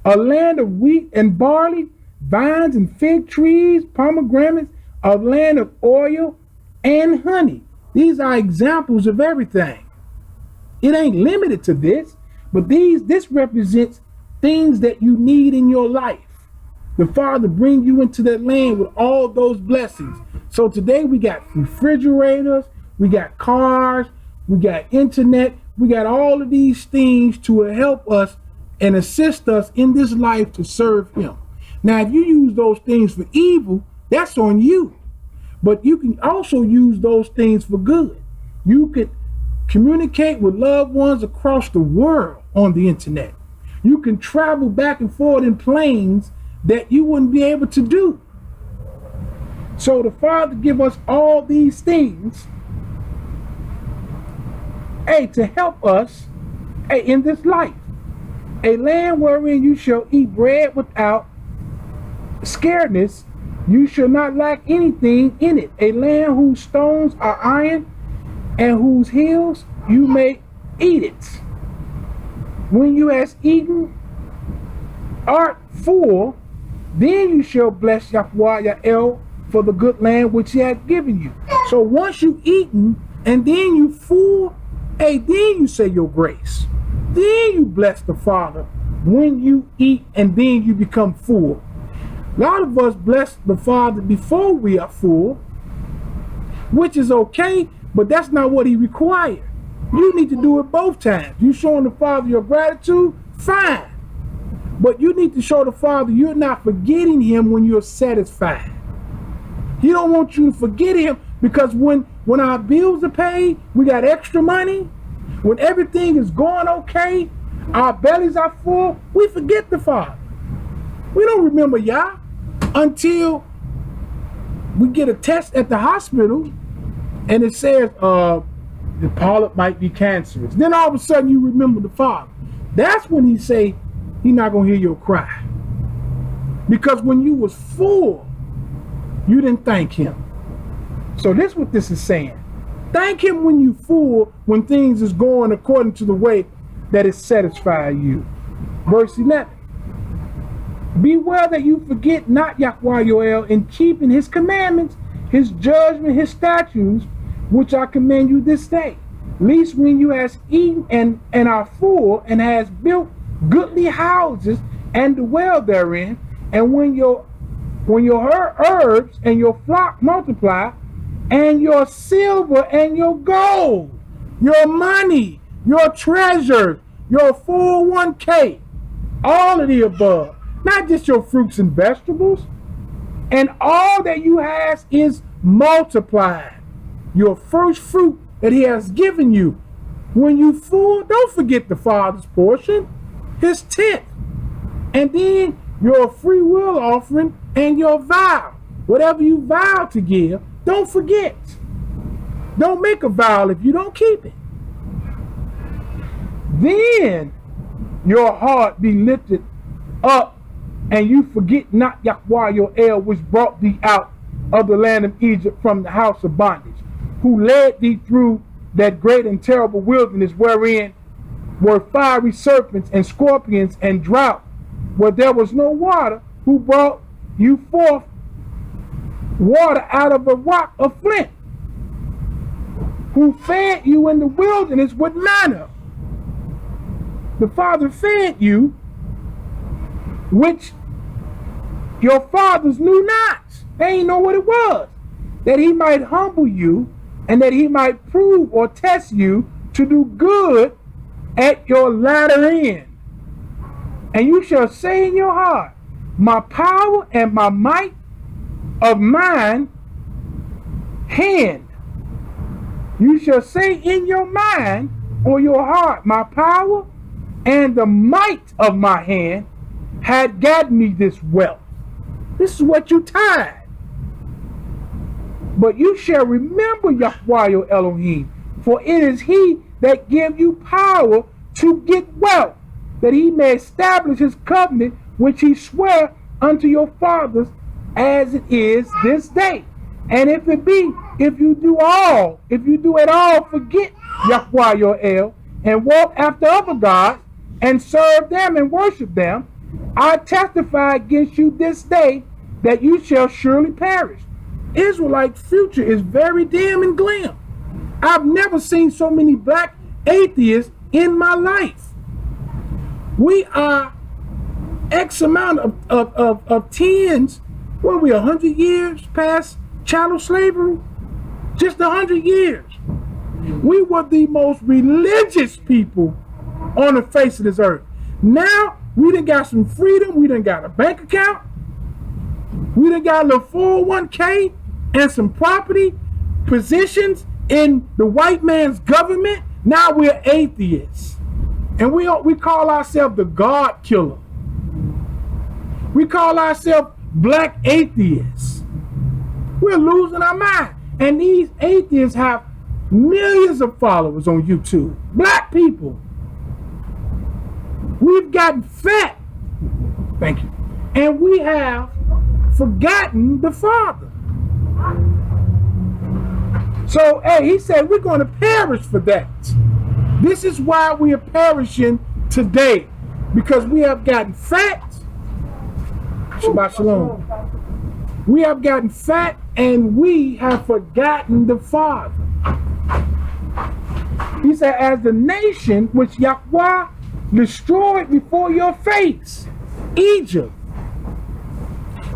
a land of wheat and barley, vines and fig trees, pomegranates, a land of oil and honey. These are examples of everything. It ain't limited to this, but this represents things that you need in your life. The Father bring you into that land with all those blessings. So today we got refrigerators, we got cars, we got internet, we got all of these things to help us and assist us in this life to serve him. Now, if you use those things for evil, that's on you. But you can also use those things for good. You could communicate with loved ones across the world on the internet. You can travel back and forth in planes that you wouldn't be able to do. So the Father give us all these things, to help us, in this life. A land wherein you shall eat bread without scaredness, you shall not lack anything in it. A land whose stones are iron, and whose hills you may eat it. When you hast eaten, art full, then you shall bless Yahweh your El for the good land which he hath given you. So once you eaten, and then you full, then you say your grace. Then you bless the Father when you eat, and then you become full. A lot of us bless the Father before we are full, which is okay, but that's not what he required. You need to do it both times. You showing the Father your gratitude, fine. But you need to show the Father you're not forgetting him when you're satisfied. He don't want you to forget him, because when our bills are paid, we got extra money, when everything is going okay, our bellies are full, we forget the Father. We don't remember Yah until we get a test at the hospital and it says the polyp might be cancerous. Then all of a sudden you remember the Father. That's when he say he's not going to hear your cry. Because when you was full, you didn't thank him. So this is what this is saying. Thank him when you full, when things is going according to the way that it satisfies you. Verse 11. Beware that you forget not Yahweh your El in keeping his commandments, his judgment, his statutes, which I command you this day. Lest when you has eaten and are full, and has built goodly houses and dwell therein, and when your herbs and your flock multiply, and your silver and your gold, your money, your treasures, your 401k, all of the above, not just your fruits and vegetables, and all that you has is multiplied, your first fruit that he has given you. When you full, don't forget the Father's portion, his tenth, and then your free will offering and your vow. Whatever you vow to give, don't forget. Don't make a vow if you don't keep it. Then your heart be lifted up, and you forget not Yahweh your El, which brought thee out of the land of Egypt from the house of bondage, who led thee through that great and terrible wilderness, wherein were fiery serpents and scorpions and drought, where there was no water, who brought you forth water out of a rock of flint, who fed you in the wilderness with manna. The Father fed you, which your fathers knew not. They ain't know what it was. That he might humble you, and that he might prove or test you to do good at your latter end. And you shall say in your heart, my power and my might of mine hand. You shall say in your mind or your heart, my power and the might of my hand had gotten me this wealth. This is what you tithe. But you shall remember Yahweh your Elohim, for it is he that give you power to get wealth, that he may establish his covenant which he sware unto your fathers, as it is this day. And if you do at all forget Yahweh your El, and walk after other gods, and serve them and worship them, I testify against you this day that you shall surely perish. Israelite future is very dim and glim. I've never seen so many black atheists in my life. We are X amount of tens, what are we, 100 years past chattel slavery? Just 100 years. We were the most religious people on the face of this earth. Now, we done got some freedom, we done got a bank account, we done got a little 401k and some property positions in the white man's government. Now we're atheists. And we call ourselves the God killer. We call ourselves black atheists. We're losing our mind. And these atheists have millions of followers on YouTube. Black people. We've gotten fat. Thank you. And we have forgotten the Father. So, hey, he said we're going to perish for that. This is why we are perishing today. Because we have gotten fat. Shabbat Shalom. We have gotten fat and we have forgotten the Father. He said, as the nation which Yahweh destroyed before your face, Egypt.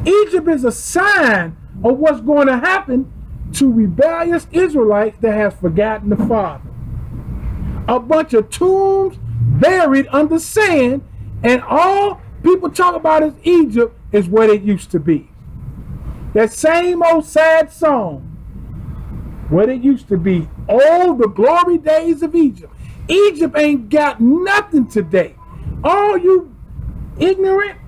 Egypt is a sign of what's going to happen to rebellious Israelites that has forgotten the Father. A bunch of tombs buried under sand, and all people talk about is Egypt is what it used to be. That same old sad song, what it used to be. Oh, the glory days of Egypt. Egypt ain't got nothing today. All you ignorant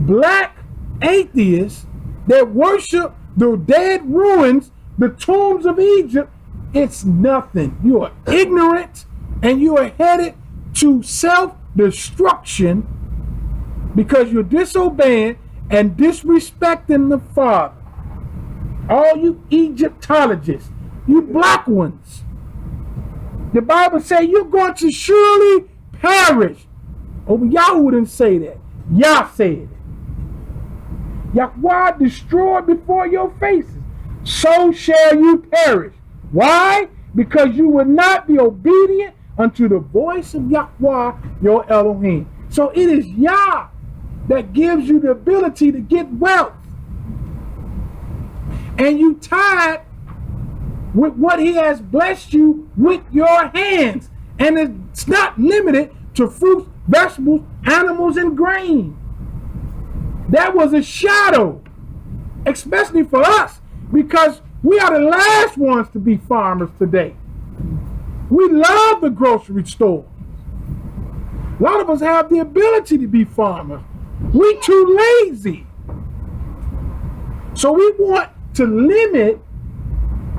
black atheists that worship the dead ruins, the tombs of Egypt, it's nothing. You are ignorant and you are headed to self-destruction because you're disobeying and disrespecting the Father. All you Egyptologists, you black ones, the Bible says you're going to surely perish. Oh, Yahweh didn't say that. Yah said it. Yahweh destroyed before your faces. So shall you perish. Why? Because you will not be obedient unto the voice of Yahweh, your Elohim. So it is Yah that gives you the ability to get wealth. And you tithe with what he has blessed you with your hands. And it's not limited to fruits, vegetables, animals, and grain. That was a shadow, especially for us, because we are the last ones to be farmers today. We love the grocery store. A lot of us have the ability to be farmers. We too lazy. So we want to limit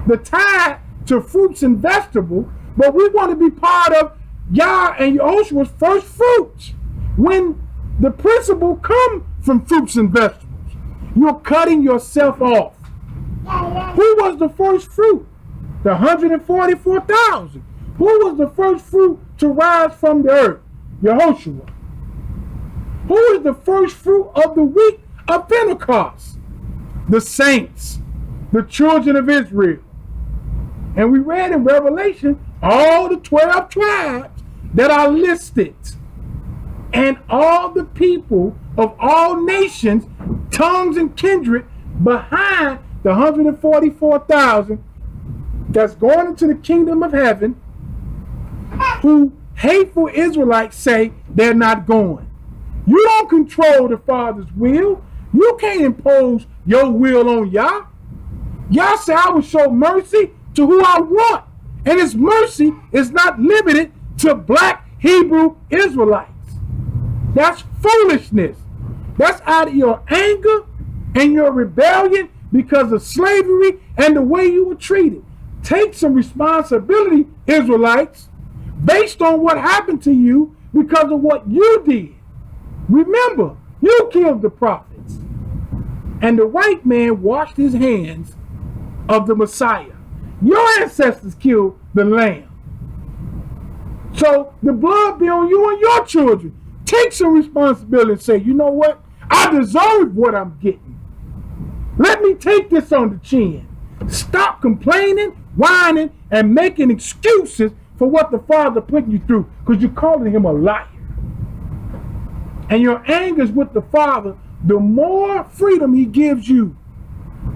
the tithe to fruits and vegetables, but we want to be part of Yah and Yahushua's first fruits. When the principle come from fruits and vegetables, you're cutting yourself off. Who was the first fruit? The 144,000. Who was the first fruit to rise from the earth? Yahushua. Who is the first fruit of the week of Pentecost? The saints, the children of Israel. And we read in Revelation all the 12 tribes that are listed. And all the people of all nations, tongues, and kindred behind the 144,000 that's going into the kingdom of heaven, who hateful Israelites say they're not going. You don't control the Father's will. You can't impose your will on Yah. Yah said, I will show mercy to who I want. And his mercy is not limited to black Hebrew Israelites. That's foolishness. That's out of your anger and your rebellion because of slavery and the way you were treated. Take some responsibility, Israelites, based on what happened to you because of what you did. Remember, you killed the prophets. And the white man washed his hands of the Messiah. Your ancestors killed the lamb. So the blood be on you and your children. Take some responsibility and say, you know what? I deserve what I'm getting. Let me take this on the chin. Stop complaining, whining, and making excuses for what the Father put you through because you're calling him a liar. And your anger is with the Father. The more freedom he gives you,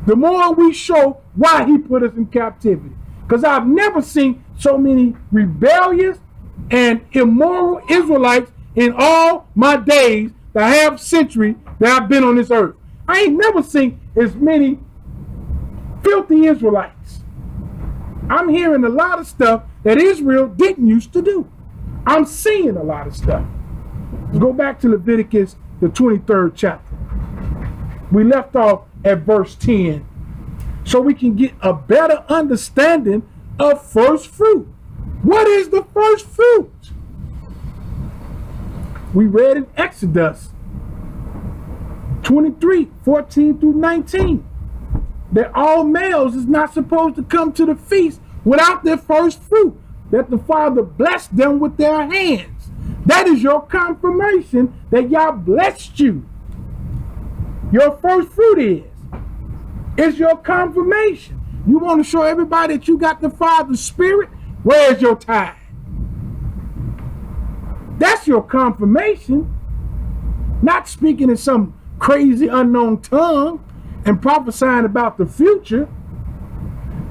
the more we show why he put us in captivity. Because I've never seen so many rebellious and immoral Israelites in all my days, the half century that I've been on this earth. I ain't never seen as many filthy Israelites. I'm hearing a lot of stuff that Israel didn't used to do. I'm seeing a lot of stuff. Go back to Leviticus, the 23rd chapter. We left off at verse 10 so we can get a better understanding of first fruit. What is the first fruit? We read in Exodus 23, 14 through 19, that all males is not supposed to come to the feast without their first fruit, that the Father blessed them with their hands. That is your confirmation that Yah blessed you. Your first fruit is. It's your confirmation. You want to show everybody that you got the Father's Spirit? Where's your tithe? That's your confirmation. Not speaking in some crazy unknown tongue and prophesying about the future.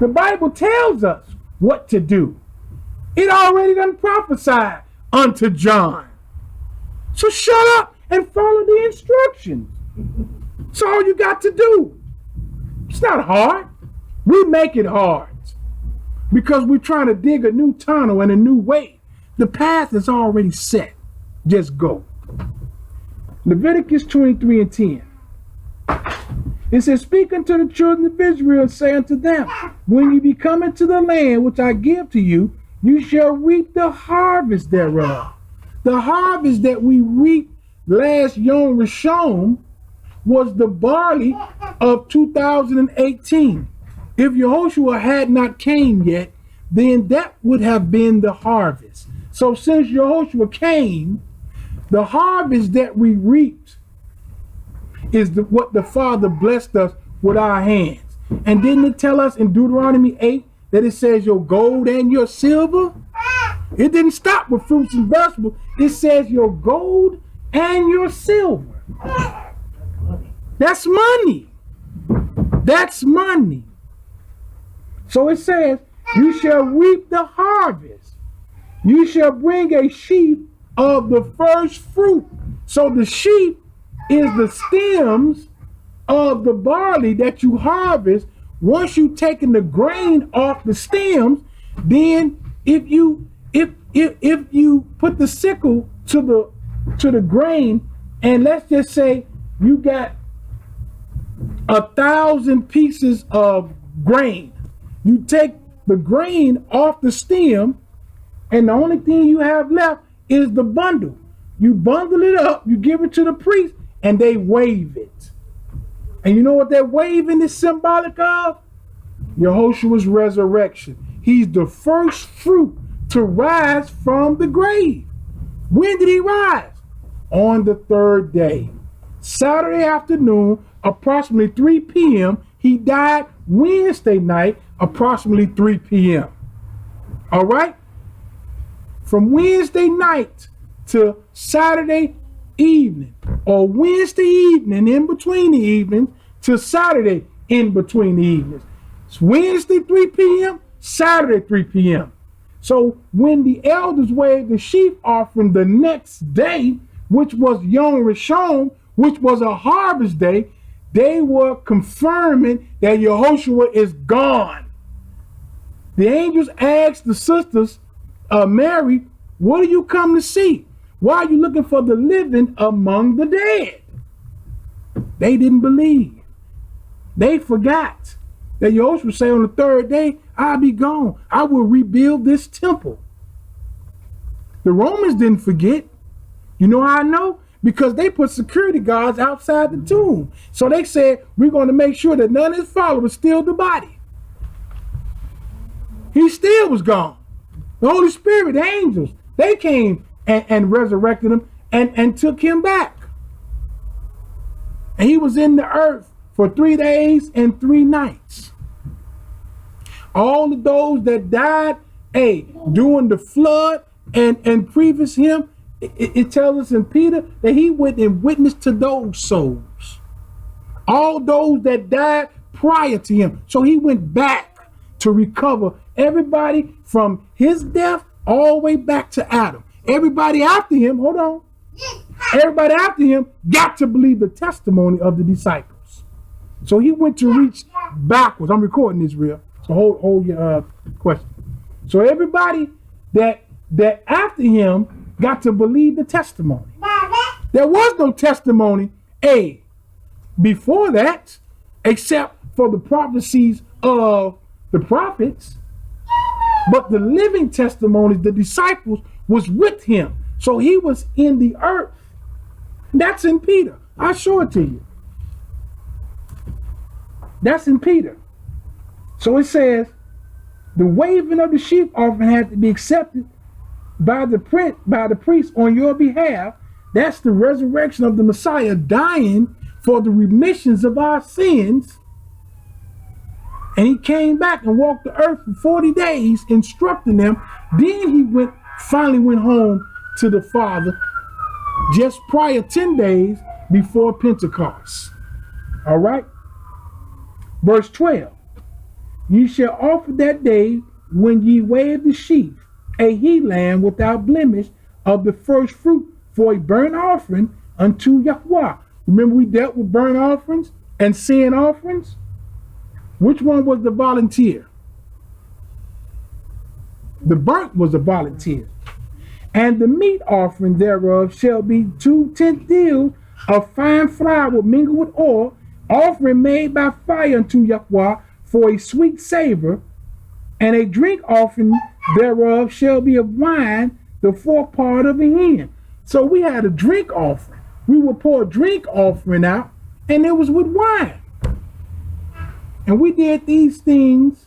The Bible tells us what to do. It already done prophesied unto John. So shut up and follow the instructions. That's all you got to do. It's not hard. We make it hard because we're trying to dig a new tunnel and a new way. The path is already set. Just go. Leviticus 23 and 10. It says, speak unto the children of Israel and say unto them, when you be coming to the land which I give to you, you shall reap the harvest thereof. The harvest that we reaped last Yom Rishon was the barley of 2018. If Yehoshua had not came yet, then that would have been the harvest. So since Yehoshua came, the harvest that we reaped is what the Father blessed us with our hands. And didn't it tell us in Deuteronomy 8 that it says your gold and your silver? It didn't stop with fruits and vegetables. It says your gold and your silver. That's money. That's money. So it says, you shall reap the harvest. You shall bring a sheaf of the first fruit. So the sheaf is the stems of the barley that you harvest. Once you've taken the grain off the stems, then if you put the sickle to the grain, and let's just say you got 1,000 pieces of grain, you take the grain off the stem, and the only thing you have left is the bundle. You bundle it up, you give it to the priest, and they wave it. And you know what that waving is symbolic of? Yehoshua's resurrection. He's the first fruit to rise from the grave. When did he rise? On the third day. Saturday afternoon, approximately 3 p.m. He died Wednesday night, approximately 3 p.m. All right? From Wednesday night to Saturday evening, or Wednesday evening in between the evenings to Saturday in between the evenings. It's Wednesday 3 p.m., Saturday 3 p.m. So when the elders waved the sheaf offering the next day, which was Yom Rishon, which was a harvest day, they were confirming that Yehoshua is gone. The angels asked the sisters, Mary, what do you come to see? Why are you looking for the living among the dead? They didn't believe. They forgot that Yehoshua said on the third day, I'll be gone. I will rebuild this temple. The Romans didn't forget. You know how I know? Because they put security guards outside the tomb. So they said, we're going to make sure that none of his followers steal the body. He still was gone. The Holy Spirit, the angels, they came and resurrected him and took him back. And he was in the earth for 3 days and 3 nights. All of those that died, during the flood and previous him, it tells us in Peter that he went and witnessed to those souls. All those that died prior to him. So he went back to recover everybody from his death all the way back to Adam. Everybody after him, hold on. Everybody after him got to believe the testimony of the disciples. So he went to reach backwards. I'm recording this real. So hold your question. So everybody that after him got to believe the testimony. There was no testimony, before that, except for the prophecies of the prophets. But the living testimonies, the disciples, was with him. So he was in the earth. That's in Peter. I'll show it to you. That's in Peter. So it says, the waving of the sheep offering had to be accepted by the priest on your behalf. That's the resurrection of the Messiah dying for the remissions of our sins. And he came back and walked the earth for 40 days, instructing them. Then he finally went home to the Father just prior 10 days before Pentecost. All right. Verse 12. Ye shall offer that day when ye wave the sheaf, a he lamb without blemish of the first fruit for a burnt offering unto Yahweh. Remember we dealt with burnt offerings and sin offerings? Which one was the volunteer? The burnt was a volunteer. And the meat offering thereof shall be 2/10 deals of fine flour mingled with oil, offering made by fire unto Yahweh for a sweet savor, and a drink offering thereof shall be of wine, the forepart of a hin. So we had a drink offering. We would pour a drink offering out, and it was with wine. And we did these things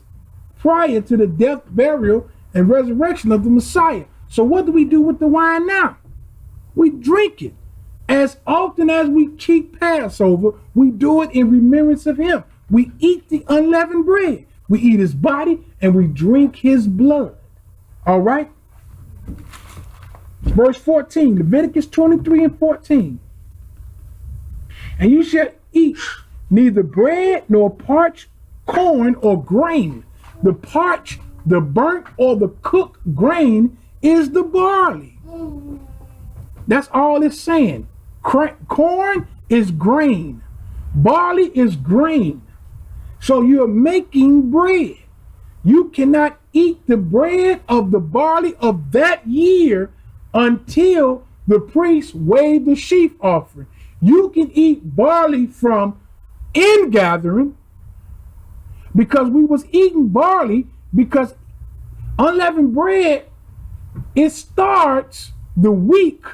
prior to the death, burial, and resurrection of the Messiah. So what do we do with the wine now? We drink it. As often as we keep Passover, we do it in remembrance of him. We eat the unleavened bread. We eat his body and we drink his blood. All right? Verse 14, Leviticus 23 and 14. And you shall eat neither bread nor parched corn or grain. The parched, the burnt, or the cooked grain is the barley. That's all it's saying. Corn is grain. Barley is grain. So you're making bread. You cannot eat the bread of the barley of that year until the priest waved the sheaf offering. You can eat barley from ingathering, because we was eating barley, because unleavened bread, it starts the week,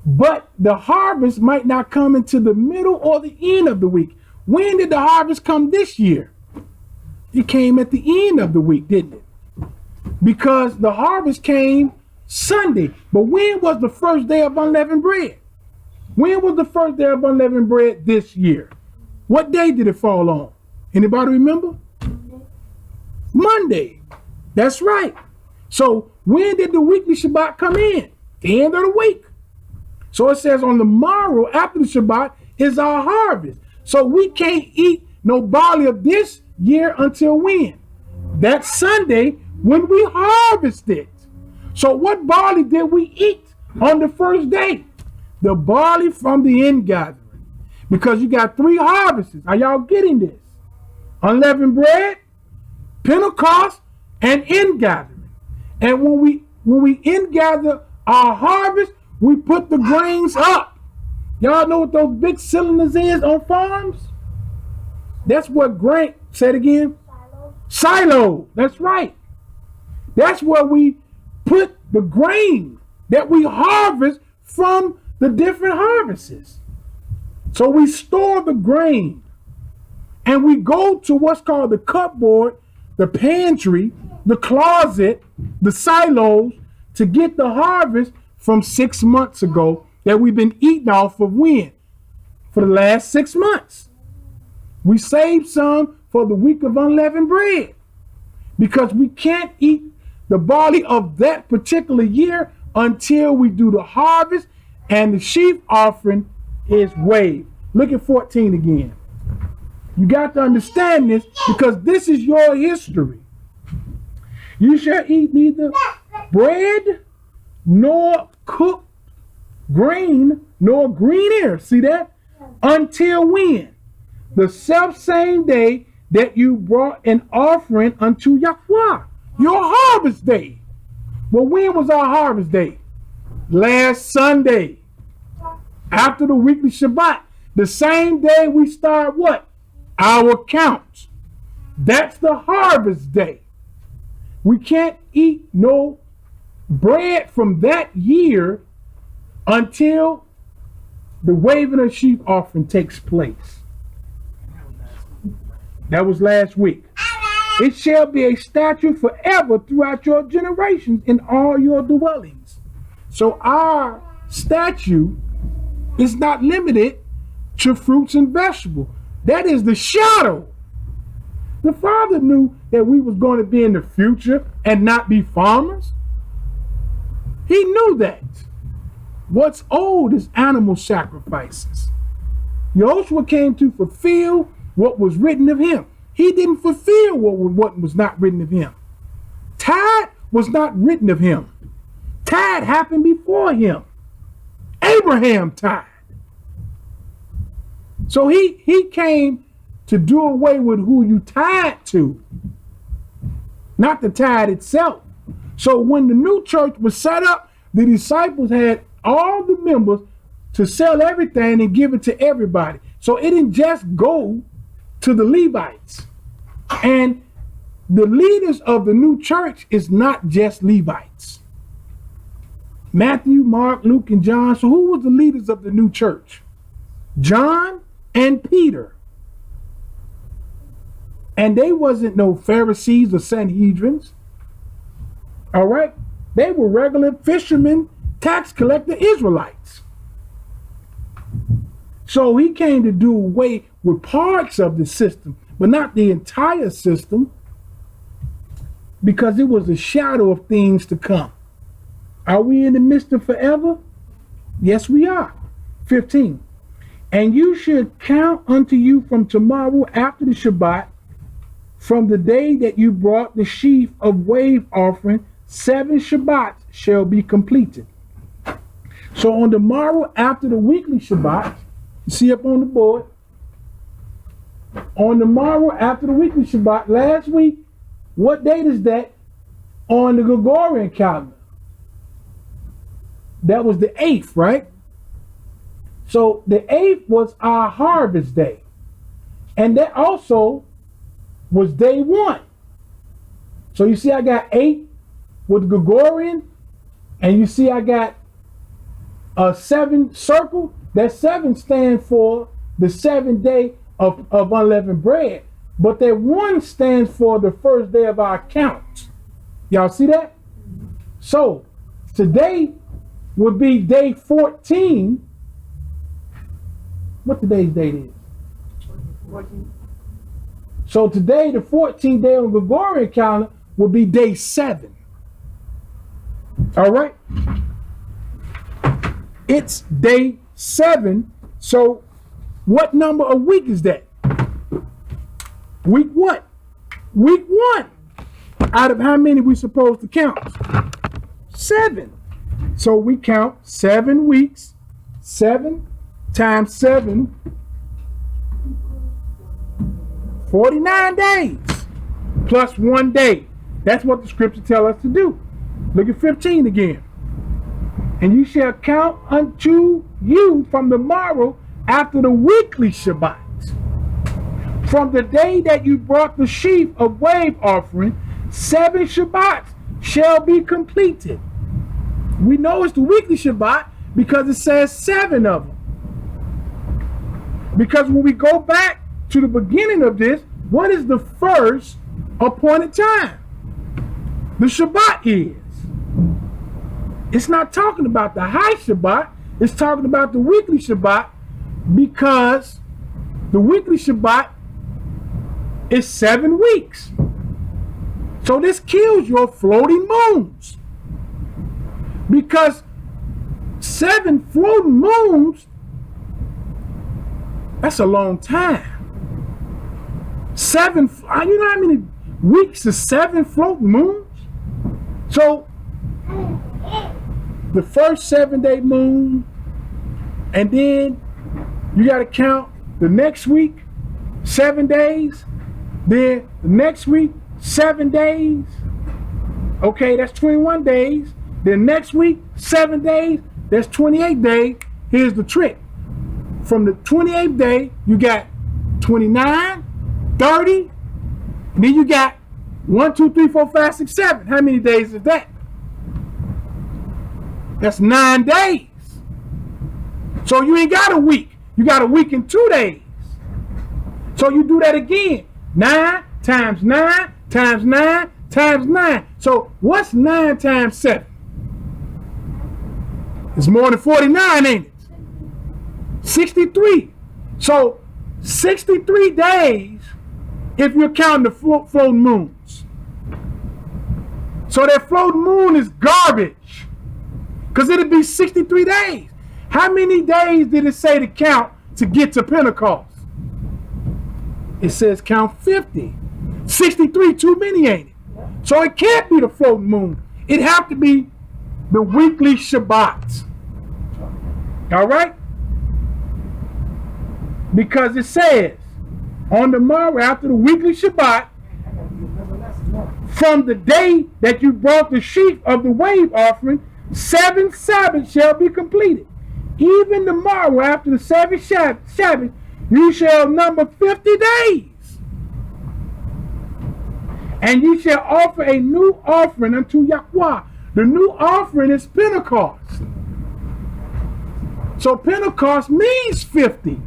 but the harvest might not come into the middle or the end of the week. When did the harvest come this year? It came at the end of the week, didn't it? Because the harvest came Sunday. But when was the first day of unleavened bread? When was the first day of unleavened bread this year? What day did it fall on? Anybody remember? Monday. That's right. So when did the weekly Shabbat come in? The end of the week. So it says on the morrow after the Shabbat is our harvest. So we can't eat no barley of this year until when? That Sunday when we harvest it. So what barley did we eat on the first day. The barley from the ingathering. Because you got 3 harvests. Are y'all getting this? Unleavened bread, Pentecost, and ingathering. And when we ingather our harvest, we put the grains up. Y'all know what those big cylinders is on farms? That's what grain, say it again. Silo. That's right. That's where we put the grain that we harvest from the different harvests. So we store the grain and we go to what's called the cupboard, the pantry, the closet, the silos to get the harvest from 6 months ago that we've been eating off of when? For the last 6 months. We saved some for the week of unleavened bread because we can't eat the barley of that particular year until we do the harvest and the sheaf offering is waived. Look at 14 again. You got to understand this because this is your history. You shall eat neither bread nor cooked grain nor green ear. See that? Until when? The self-same day that you brought an offering unto Yahweh. Your harvest day. Well, when was our harvest day? Last Sunday. After the weekly Shabbat. The same day we start what? Our counts. That's the harvest day. We can't eat no bread from that year until the waving of sheep offering takes place. That was last week. It shall be a statute forever throughout your generations in all your dwellings. So our statute is not limited to fruits and vegetables. That is the shadow. The Father knew that we was going to be in the future and not be farmers. He knew that. What's old is animal sacrifices. Yahushua came to fulfill what was written of him. He didn't fulfill what was not written of him. Tithe was not written of him. Tithe happened before him. Abraham tithe. So he came to do away with who you tied to, not the tithe itself. So when the new church was set up, the disciples had all the members to sell everything and give it to everybody. So it didn't just go to the Levites. And the leaders of the new church is not just Levites. Matthew, Mark, Luke, and John. So who was the leaders of the new church? John and Peter. And they wasn't no Pharisees or Sanhedrins. All right? They were regular fishermen, tax collector Israelites. So he came to do away with parts of the system, but not the entire system, because it was a shadow of things to come. Are we in the midst of forever? Yes, we are. 15. And you should count unto you from tomorrow after the Shabbat, from the day that you brought the sheaf of wave offering, 7 Shabbats shall be completed. So on the morrow after the weekly Shabbat, you see up on the board, on the morrow after the weekly Shabbat, last week, what date is that on the Gregorian calendar? That was the 8th, right? So the 8th was our harvest day. And that also was day 1. So you see I got 8 with Gregorian, and you see I got a 7 circle. That 7 stands for the 7th day of unleavened bread. But that 1 stands for the first day of our count. Y'all see that? So today would be day 14. What today's date is? 14. So today, the 14th day on the Gregorian calendar, will be day 7. All right? It's day 7. So what number of week is that? Week what? Week 1. Out of how many we supposed to count? 7. So we count 7 weeks, 7 times 7, 49 days, plus 1 day. That's what the scripture tells us to do. Look at 15 again. And you shall count unto you from the morrow after the weekly Shabbat. From the day that you brought the sheaf of wave offering, 7 Shabbats shall be completed. We know it's the weekly Shabbat because it says 7 of them. Because when we go back to the beginning of this, what is the first appointed time? The Shabbat is. It's not talking about the high Shabbat. It's talking about the weekly Shabbat, because the weekly Shabbat is 7 weeks. So this kills your floating moons, because 7 floating moons, that's a long time. 7, you know how many weeks is 7 floating moons? So the first 7-day moon, and then you got to count the next week 7 days, then the next week 7 days. Okay, that's 21 days. Then next week 7 days, that's 28 days. Here's the trick. From the 28th day, you got 29, 30, and then you got 1, 2, 3, 4, 5, 6, 7. How many days is that? That's 9 days. So you ain't got a week. You got a week and 2 days. So you do that again. 9 times 9 times 9 times 9. So what's 9 times 7? It's more than 49, ain't it? 63. So 63 days if you're counting the floating moons. So that floating moon is garbage, because it'll be 63 days. How many days did it say to count to get to Pentecost? It says count 50. 63 too many, ain't it? So it can't be the floating moon. It have to be the weekly Shabbat. All right? Because it says, on the morrow after the weekly Shabbat, from the day that you brought the sheaf of the wave offering, 7 Sabbaths shall be completed. Even the morrow after the 7th Sabbath, you shall number 50 days. And you shall offer a new offering unto Yahweh. The new offering is Pentecost. So Pentecost means 50.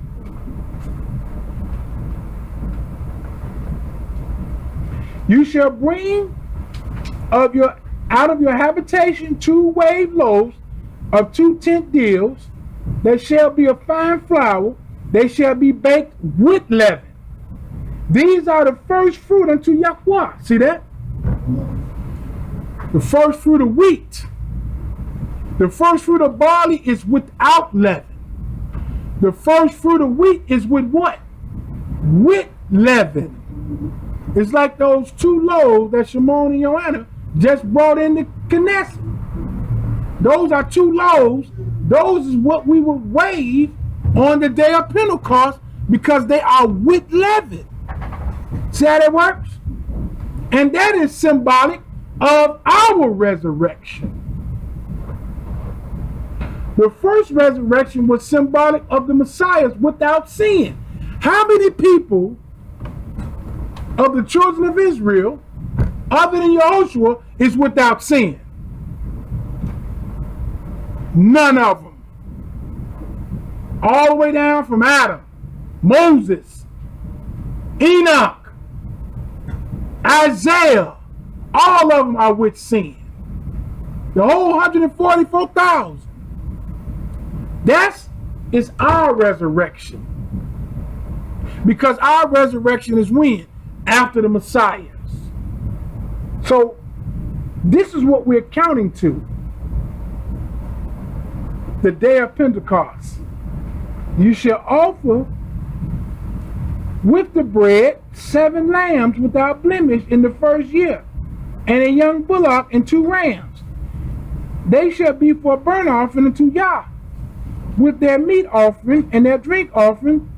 You shall bring out of your habitation 2 wave loaves of 2 tenth deals, that shall be of fine flour, they shall be baked with leaven. These are the first fruit unto Yahweh. See that? The first fruit of wheat. The first fruit of barley is without leaven. The first fruit of wheat is with what? With leaven. It's like those 2 loaves that Shimon and Joanna just brought in the Knesset. Those are 2 loaves. Those is what we will wave on the day of Pentecost, because they are with leaven. See how that works? And that is symbolic of our resurrection. The first resurrection was symbolic of the Messiah's without sin. How many people of the children of Israel, other than Yahushua, is without sin? None of them. All the way down from Adam, Moses, Enoch, Isaiah, all of them are with sin. The whole 144,000. That is our resurrection. Because our resurrection is when? After the Messiah's. So this is what we're counting to. The day of Pentecost. You shall offer with the bread 7 lambs without blemish in the first year, and a young bullock and 2 rams. They shall be for a burnt offering unto Yah, with their meat offering and their drink offering,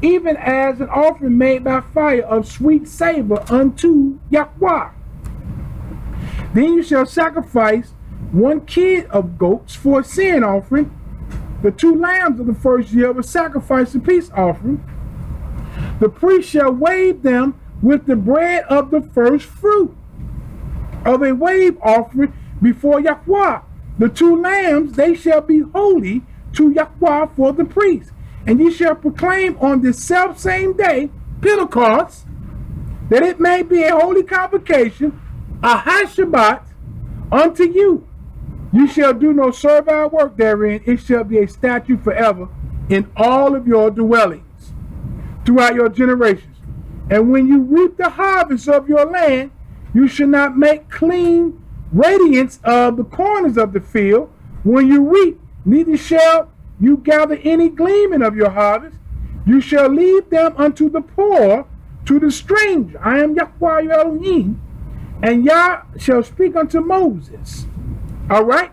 even as an offering made by fire of sweet savor unto Yahweh. Then you shall sacrifice 1 kid of goats for a sin offering, the 2 lambs of the first year of a sacrifice of peace offering. The priest shall wave them with the bread of the first fruit of a wave offering before Yahweh. The 2 lambs, they shall be holy to Yahweh for the priest. And ye shall proclaim on this self-same day, Pentecost, that it may be a holy convocation, a high Shabbat unto you. You shall do no servile work therein. It shall be a statute forever in all of your dwellings throughout your generations. And when you reap the harvest of your land, you shall not make clean radiance of the corners of the field. When you reap, neither shall you gather any gleaning of your harvest. You shall leave them unto the poor, to the stranger. I am Yahweh your Elohim. And Yah shall speak unto Moses. All right?